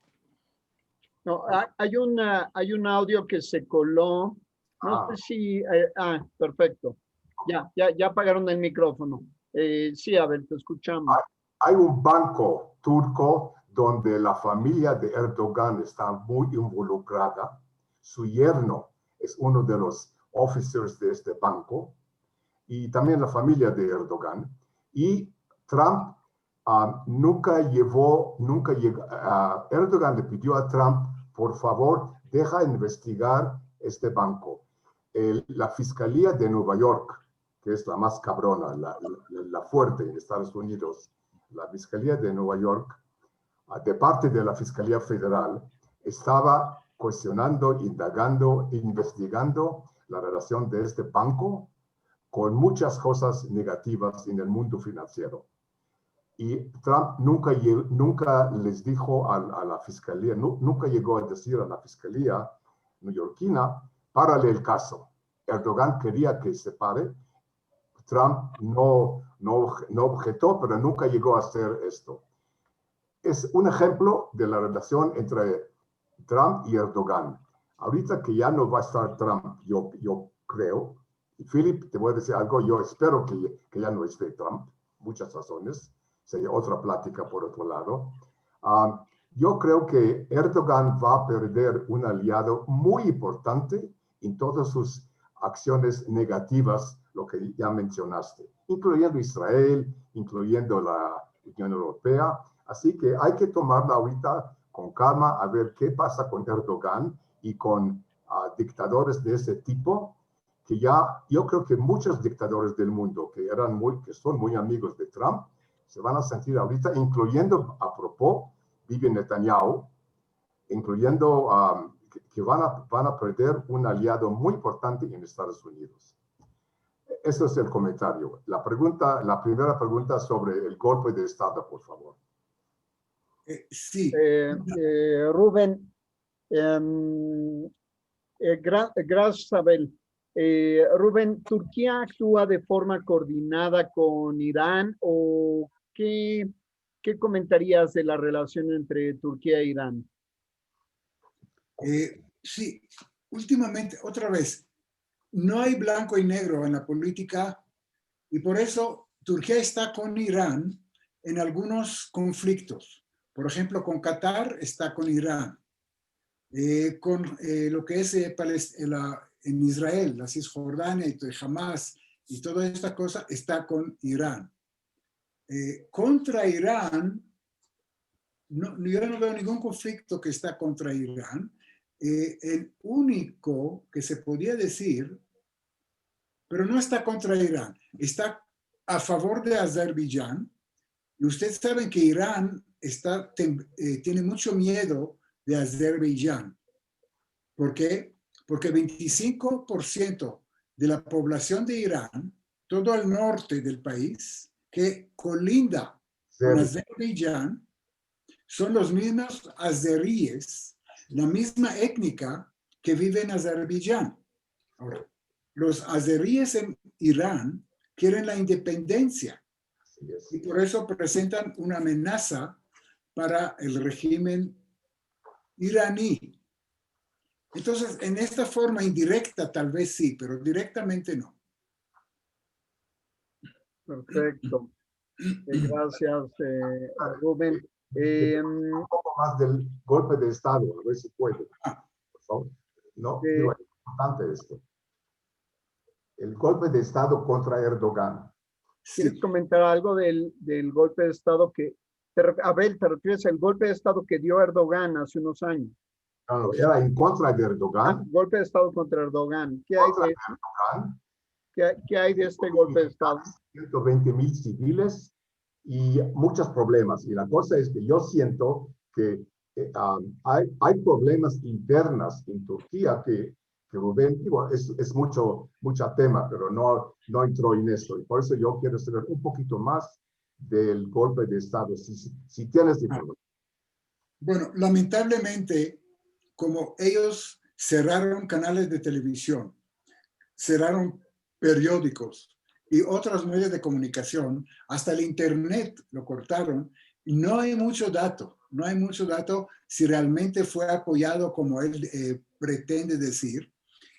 No, hay un audio que se coló. No sé si... perfecto. Ya apagaron el micrófono. Sí, a ver, te escuchamos. Hay un banco turco donde la familia de Erdogan está muy involucrada. Su yerno es uno de los officers de este banco y también la familia de Erdogan. Y Trump Erdogan le pidió a Trump, por favor, deja investigar este banco. La Fiscalía de Nueva York, que es la más cabrona, la fuerte en Estados Unidos, la Fiscalía de Nueva York, de parte de la Fiscalía Federal, estaba cuestionando, indagando, investigando la relación de este banco con muchas cosas negativas en el mundo financiero. Y Trump nunca les dijo a la Fiscalía, nunca llegó a decir a la Fiscalía neoyorquina, párale el caso. Erdogan quería que se pare. Trump no objetó, pero nunca llegó a hacer esto. Es un ejemplo de la relación entre Trump y Erdogan. Ahorita que ya no va a estar Trump, yo creo, y Philip, te voy a decir algo, yo espero que ya no esté Trump, muchas razones, sería otra plática por otro lado. Yo creo que Erdogan va a perder un aliado muy importante en todas sus acciones negativas, lo que ya mencionaste, incluyendo Israel, incluyendo la Unión Europea. Así que hay que tomarla ahorita con calma a ver qué pasa con Erdogan y con dictadores de ese tipo, que ya yo creo que muchos dictadores del mundo que son muy amigos de Trump se van a sentir ahorita, incluyendo a propósito Bibi Netanyahu, incluyendo que van a perder un aliado muy importante en Estados Unidos. Ese es el comentario. La primera pregunta sobre el golpe de Estado, por favor. Sí. Rubén, gracias, Abel. Rubén, ¿Turquía actúa de forma coordinada con Irán o qué comentarías de la relación entre Turquía e Irán? Sí, últimamente, otra vez, no hay blanco y negro en la política y por eso Turquía está con Irán en algunos conflictos. Por ejemplo, con Qatar está con Irán. Con lo que es en Israel, la Cisjordania y Hamas y toda esta cosa está con Irán. Contra Irán, yo no veo ningún conflicto que está contra Irán. El único que se podía decir, pero no está contra Irán, está a favor de Azerbaiyán. Y ustedes saben que Irán tiene mucho miedo de Azerbaiyán. ¿Por qué? Porque 25% de la población de Irán, todo al norte del país, que colinda con Azerbaiyán, son los mismos azeríes, la misma étnica que vive en Azerbaiyán. Ahora, los azeríes en Irán quieren la independencia y por eso presentan una amenaza para el régimen iraní. Entonces, en esta forma indirecta tal vez sí, pero directamente no. Perfecto. Gracias, Rubén. Un poco más del golpe de Estado, a ver si puede, por favor. No, digo, es importante esto. El golpe de Estado contra Erdogan. ¿Quieres Sí, comentar algo del golpe de Estado Abel, te refieres al golpe de Estado que dio Erdogan hace unos años? No, era en contra de Erdogan. Golpe de Estado contra Erdogan. ¿Qué hay Contra de, Erdogan, qué hay de este golpe de Estado? 120,000 civiles y muchos problemas. Y la cosa es que yo siento que hay problemas internas en Turquía que Rubén, digo, es mucho tema, pero no entró en esto. Y por eso yo quiero saber un poquito más del golpe de Estado, si tienes información. bueno, lamentablemente, como ellos cerraron canales de televisión, cerraron periódicos y otros medios de comunicación, hasta el internet lo cortaron, y no hay mucho dato si realmente fue apoyado como él pretende decir.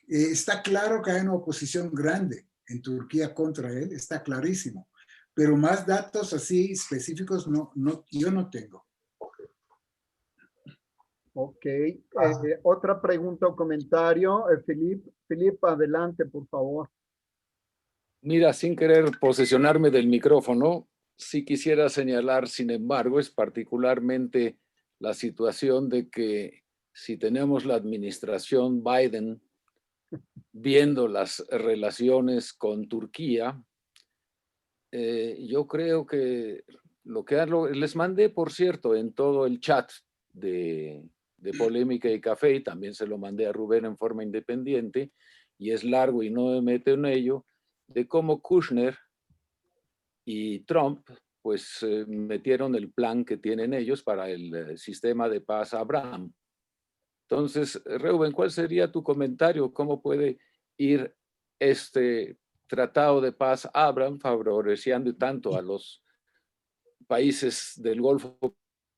Está claro que hay una oposición grande en Turquía contra él, está clarísimo, pero más datos así específicos yo no tengo. Ok. Otra pregunta o comentario. Felipe, adelante, por favor. Mira, sin querer posesionarme del micrófono, sí quisiera señalar, sin embargo, es particularmente la situación de que si tenemos la administración Biden viendo las relaciones con Turquía, yo creo que les mandé, por cierto, en todo el chat de Polémica y Café, y también se lo mandé a Rubén en forma independiente, y es largo y no me meto en ello, de cómo Kushner y Trump pues metieron el plan que tienen ellos para el sistema de paz Abraham. Entonces, Reuben, ¿cuál sería tu comentario? ¿Cómo puede ir este tratado de paz Abraham favoreciendo tanto a los países del Golfo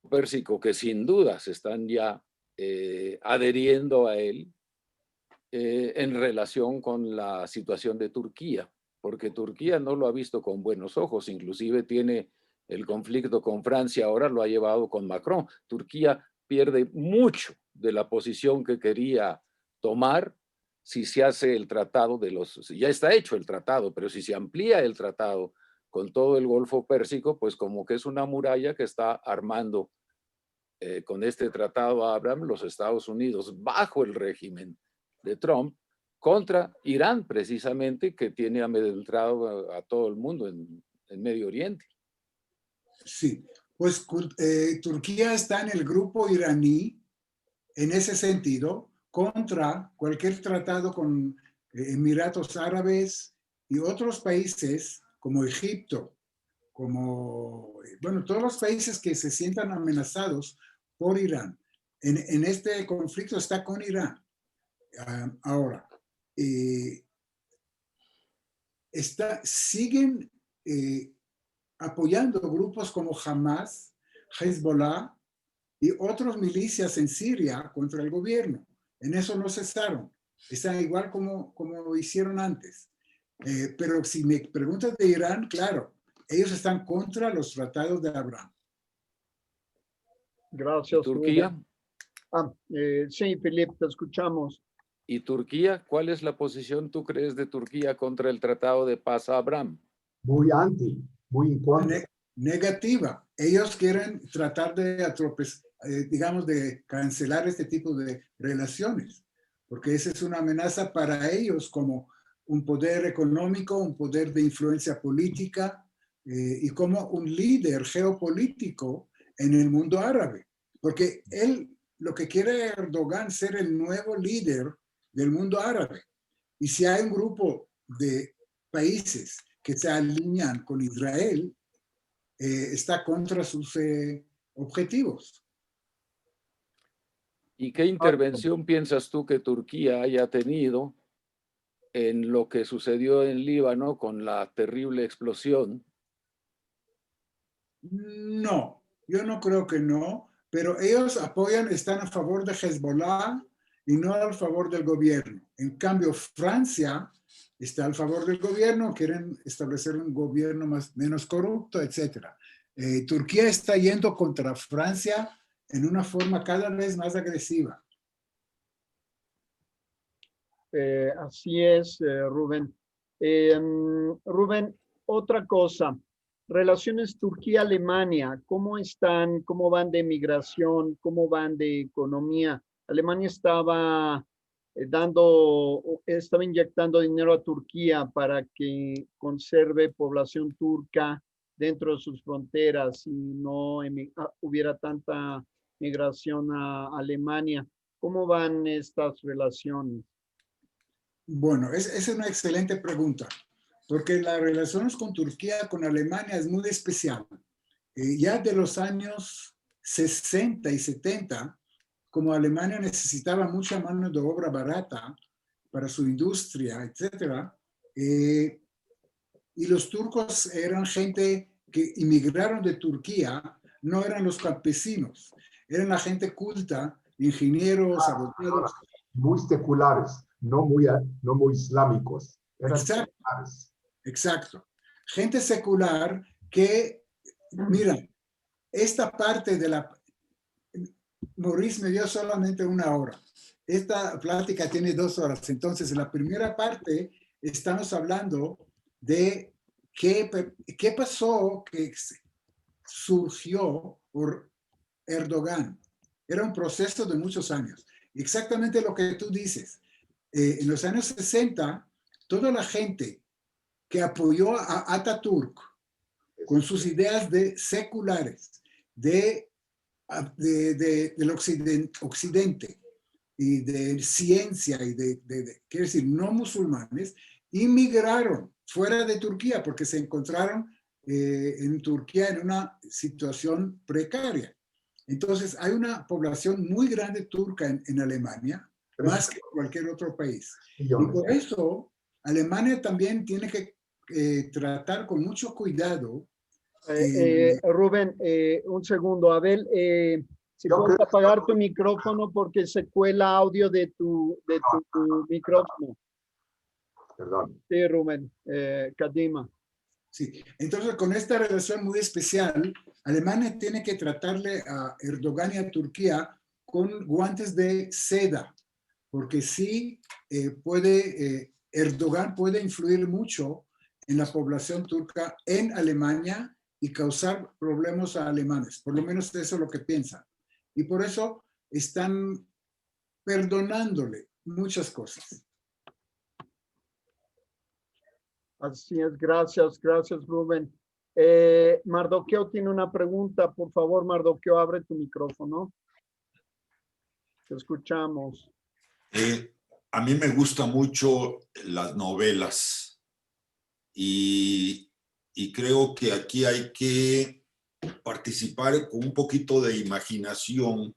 Pérsico que sin duda se están ya adheriendo a él en relación con la situación de Turquía? Porque Turquía no lo ha visto con buenos ojos, inclusive tiene el conflicto con Francia, ahora lo ha llevado con Macron. Turquía pierde mucho de la posición que quería tomar si se hace el tratado ya está hecho el tratado, pero si se amplía el tratado con todo el Golfo Pérsico, pues como que es una muralla que está armando con este tratado Abraham los Estados Unidos bajo el régimen de Trump contra Irán, precisamente, que tiene amedrentado a todo el mundo en Medio Oriente. Sí, pues Turquía está en el grupo iraní en ese sentido contra cualquier tratado con Emiratos Árabes y otros países como Egipto, todos los países que se sientan amenazados por Irán. En este conflicto está con Irán. Ahora, siguen apoyando grupos como Hamas, Hezbollah y otras milicias en Siria contra el gobierno. En eso no cesaron. Están igual como hicieron antes. Pero si me preguntas de Irán, claro, ellos están contra los tratados de Abraham. Gracias. ¿Y Turquía? Sí, Felipe, te escuchamos. ¿Y Turquía? ¿Cuál es la posición, tú crees, de Turquía contra el tratado de paz Abraham? Muy en contra. Negativa. Ellos quieren tratar de digamos, de cancelar este tipo de relaciones, porque esa es una amenaza para ellos como un poder económico, un poder de influencia política y como un líder geopolítico en el mundo árabe. Porque lo que quiere Erdogan ser el nuevo líder del mundo árabe. Y si hay un grupo de países que se alinean con Israel, está contra sus objetivos. ¿Y qué intervención piensas tú que Turquía haya tenido en lo que sucedió en Líbano con la terrible explosión? No, Yo no creo que no, pero ellos apoyan, están a favor de Hezbollah y no a favor del gobierno. En cambio, Francia está a favor del gobierno, quieren establecer un gobierno menos corrupto, etc. Turquía está yendo contra Francia en una forma cada vez más agresiva. Así es, Rubén. Rubén, otra cosa. Relaciones Turquía-Alemania, ¿cómo están? ¿Cómo van de migración? ¿Cómo van de economía? Alemania estaba inyectando dinero a Turquía para que conserve población turca dentro de sus fronteras y no hubiera tanta migración a Alemania. ¿Cómo van estas relaciones? Bueno, es una excelente pregunta, porque las relaciones con Turquía, con Alemania es muy especial. Ya de los años 60 y 70, como Alemania necesitaba mucha mano de obra barata para su industria, etcétera, y los turcos eran gente que inmigraron de Turquía, no eran los campesinos, eran la gente culta, ingenieros, abogados. Muy seculares, no muy islámicos. Eran Exacto, seculares. exacto. Gente secular que, mira, esta parte de la... Maurice me dio solamente 1 hora. Esta plática tiene 2 horas. Entonces, en la primera parte estamos hablando de qué pasó que surgió por Erdogan. Era un proceso de muchos años. Exactamente lo que tú dices. En los años 60, toda la gente que apoyó a Ataturk con sus ideas de seculares, del occidente y de ciencia y quiero decir, no musulmanes, inmigraron fuera de Turquía porque se encontraron en Turquía en una situación precaria. Entonces, hay una población muy grande turca en Alemania, más que cualquier otro país. Y por eso, Alemania también tiene que tratar con mucho cuidado. Rubén, un segundo. Abel, si Yo puedes creo apagar tu micrófono porque se cuela audio de tu micrófono. Perdón. Sí, Rubén. Kadima. Sí, entonces con esta relación muy especial, Alemania tiene que tratarle a Erdogan y a Turquía con guantes de seda, porque sí Erdogan puede influir mucho en la población turca en Alemania y causar problemas a alemanes, por lo menos eso es lo que piensan. Y por eso están perdonándole muchas cosas. Así es, gracias, Rubén. Mardoqueo tiene una pregunta. Por favor, Mardoqueo, abre tu micrófono. Te escuchamos. A mí me gustan mucho las novelas y creo que aquí hay que participar con un poquito de imaginación.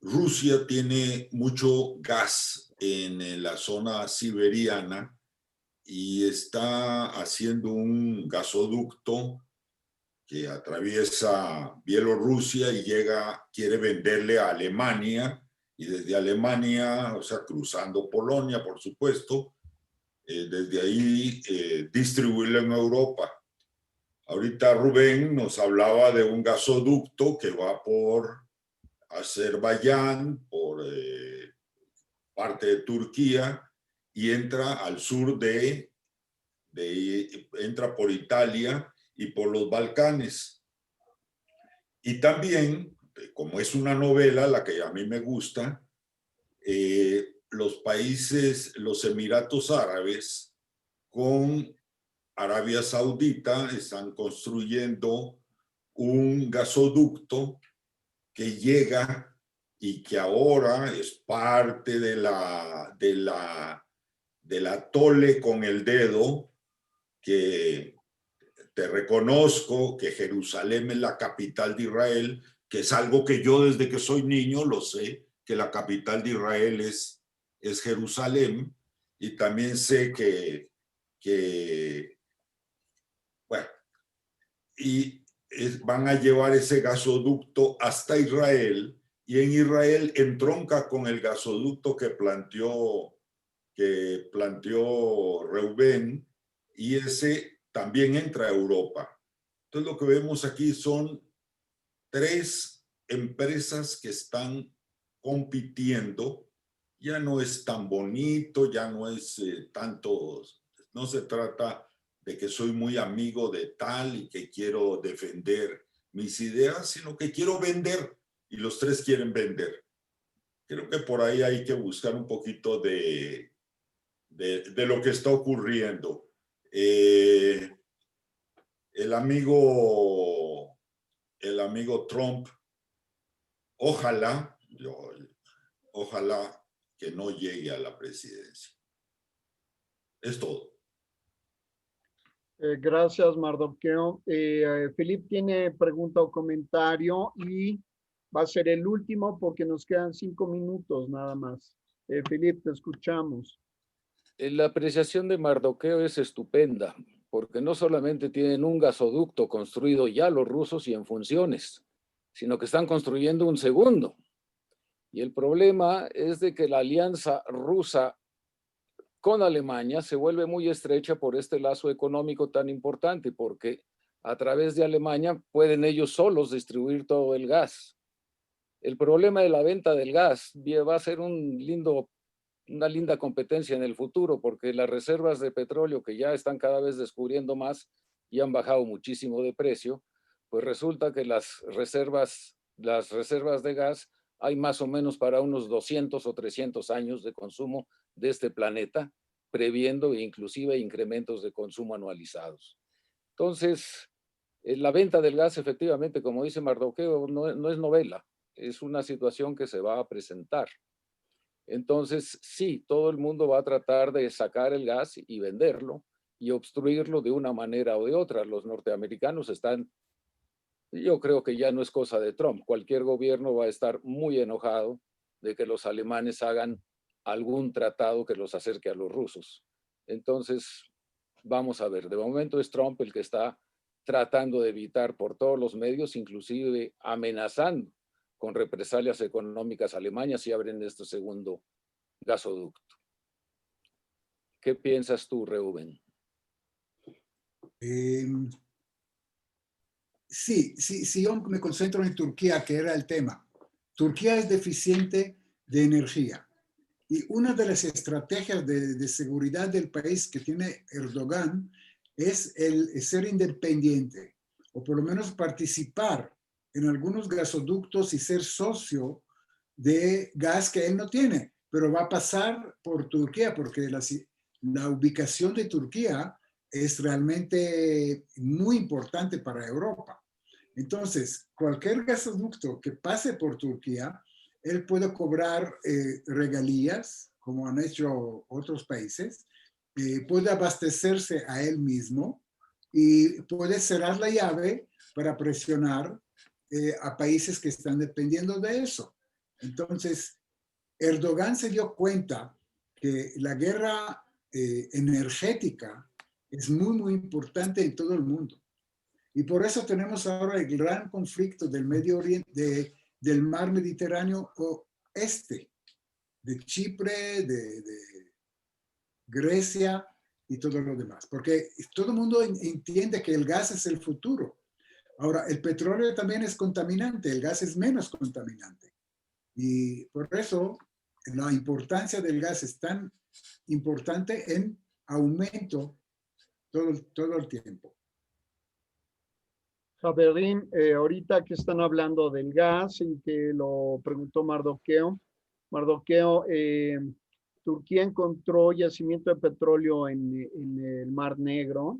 Rusia tiene mucho gas en la zona siberiana y está haciendo un gasoducto que atraviesa Bielorrusia y quiere venderle a Alemania, y desde Alemania, o sea, cruzando Polonia, por supuesto, desde ahí distribuirlo en Europa. Ahorita Rubén nos hablaba de un gasoducto que va por Azerbaiyán, por parte de Turquía, y entra al sur entra por Italia y por los Balcanes. Y también, como es una novela, la que a mí me gusta, los países, los Emiratos Árabes, con Arabia Saudita, están construyendo un gasoducto que llega y que ahora es parte del atole con el dedo, que te reconozco que Jerusalén es la capital de Israel, que es algo que yo desde que soy niño lo sé, que la capital de Israel es Jerusalén, y también sé que bueno, van a llevar ese gasoducto hasta Israel, y en Israel entronca con el gasoducto que planteó Reuben, y ese también entra a Europa. Entonces lo que vemos aquí son 3 empresas que están compitiendo. Ya no es tan bonito, ya no es tanto, no se trata de que soy muy amigo de tal y que quiero defender mis ideas, sino que quiero vender, y los 3 quieren vender. Creo que por ahí hay que buscar un poquito de lo que está ocurriendo. El amigo Trump, ojalá que no llegue a la presidencia. Es todo. Gracias, Mardoqueo. Philip tiene pregunta o comentario y va a ser el último porque nos quedan 5 minutos nada más. Philip, te escuchamos. La apreciación de Mardoqueo es estupenda, porque no solamente tienen un gasoducto construido ya los rusos y en funciones, sino que están construyendo un segundo. Y el problema es de que la alianza rusa con Alemania se vuelve muy estrecha por este lazo económico tan importante, porque a través de Alemania pueden ellos solos distribuir todo el gas. El problema de la venta del gas va a ser una linda competencia en el futuro, porque las reservas de petróleo, que ya están cada vez descubriendo más y han bajado muchísimo de precio, pues resulta que las reservas de gas hay más o menos para unos 200 o 300 años de consumo de este planeta, previendo inclusive incrementos de consumo anualizados. Entonces, la venta del gas, efectivamente, como dice Mardoqueo, no es novela, es una situación que se va a presentar. Entonces, sí, todo el mundo va a tratar de sacar el gas y venderlo y obstruirlo de una manera o de otra. Los norteamericanos están, yo creo que ya no es cosa de Trump, cualquier gobierno va a estar muy enojado de que los alemanes hagan algún tratado que los acerque a los rusos. Entonces, vamos a ver, de momento es Trump el que está tratando de evitar por todos los medios, inclusive amenazando con represalias económicas a Alemania si abren este segundo gasoducto. ¿Qué piensas tú, Reuben? Sí, yo me concentro en Turquía, que era el tema. Turquía es deficiente de energía. Y una de las estrategias de seguridad del país que tiene Erdogan es el ser independiente, o por lo menos participar en algunos gasoductos y ser socio de gas que él no tiene, pero va a pasar por Turquía, porque la ubicación de Turquía es realmente muy importante para Europa. Entonces, cualquier gasoducto que pase por Turquía, él puede cobrar regalías, como han hecho otros países, puede abastecerse a él mismo y puede cerrar la llave para presionar a países que están dependiendo de eso. Entonces, Erdogan se dio cuenta que la guerra energética es muy importante en todo el mundo. Y por eso tenemos ahora el gran conflicto del Medio Oriente, del mar Mediterráneo oeste, de Chipre, de Grecia y todo lo demás. Porque todo el mundo entiende que el gas es el futuro. Ahora, el petróleo también es contaminante, el gas es menos contaminante. Y por eso la importancia del gas es tan importante en aumento todo el tiempo. Javerín, ahorita que están hablando del gas y que lo preguntó Mardoqueo, Turquía encontró yacimiento de petróleo en el Mar Negro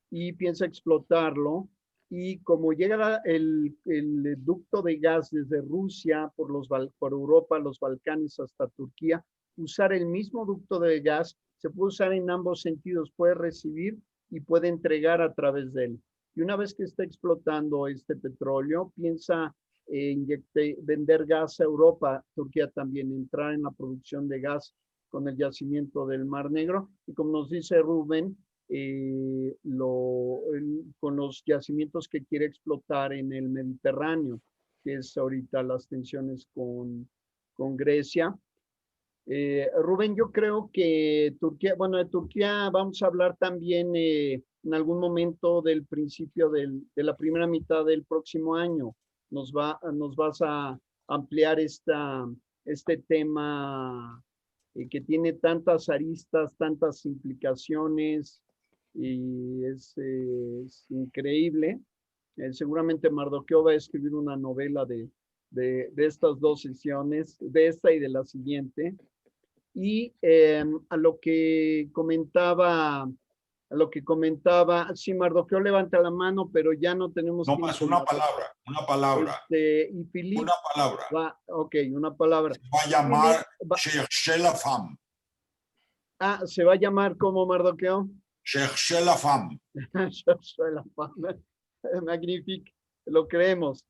y piensa explotarlo. Y como llega el ducto de gas desde Rusia por Europa, los Balcanes hasta Turquía, usar el mismo ducto de gas se puede usar en ambos sentidos, puede recibir y puede entregar a través de él. Y una vez que está explotando este petróleo, piensa vender gas a Europa, Turquía también, entrar en la producción de gas con el yacimiento del Mar Negro. Y como nos dice Rubén, con los yacimientos que quiere explotar en el Mediterráneo, que es ahorita las tensiones con Grecia. Rubén, yo creo que Turquía, bueno, de Turquía vamos a hablar también en algún momento del principio de la primera mitad del próximo año. Nos vas a ampliar este tema que tiene tantas aristas, tantas implicaciones y es increíble. Seguramente Mardoqueo va a escribir una novela de estas dos sesiones, de esta y de la siguiente. Y a lo que comentaba, sí, Mardoqueo levanta la mano, pero ya no tenemos No tiempo. más, una palabra. Y Philippe Una palabra. ok, una palabra. Se va a llamar Cherchez la femme. ¿Se va a llamar como Mardoqueo? Cherchez la femme. Cherchez la femme. Magnífico, lo creemos.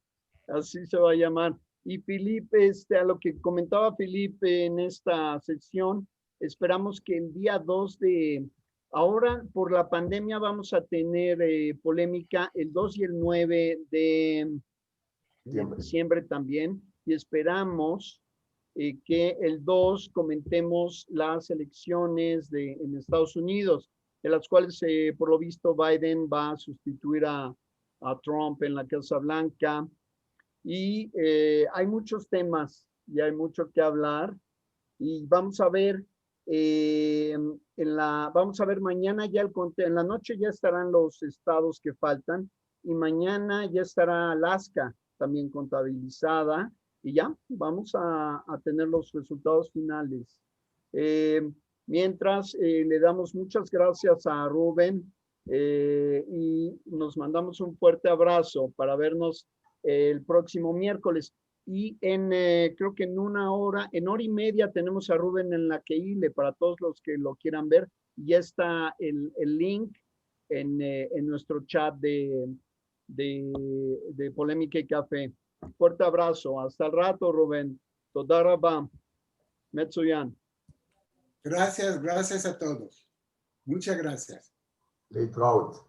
Así se va a llamar. Y Felipe, a lo que comentaba Felipe en esta sección, esperamos que el día 2 ahora por la pandemia vamos a tener polémica el 2 y el 9 de diciembre también, y esperamos que el 2 comentemos las elecciones en Estados Unidos, de las cuales por lo visto Biden va a sustituir a Trump en la Casa Blanca. Y hay muchos temas y hay mucho que hablar y vamos a ver vamos a ver mañana ya en la noche ya estarán los estados que faltan y mañana ya estará Alaska también contabilizada y ya vamos a tener los resultados finales. Mientras le damos muchas gracias a Rubén y nos mandamos un fuerte abrazo para vernos el próximo miércoles. Y creo que en hora y media tenemos a Rubén en la Keile para todos los que lo quieran ver. Ya está el link en nuestro chat de Polémica y Café. Fuerte abrazo. Hasta el rato, Rubén. Toda rabá. Metsuyan. Gracias a todos. Muchas gracias. Leitraut.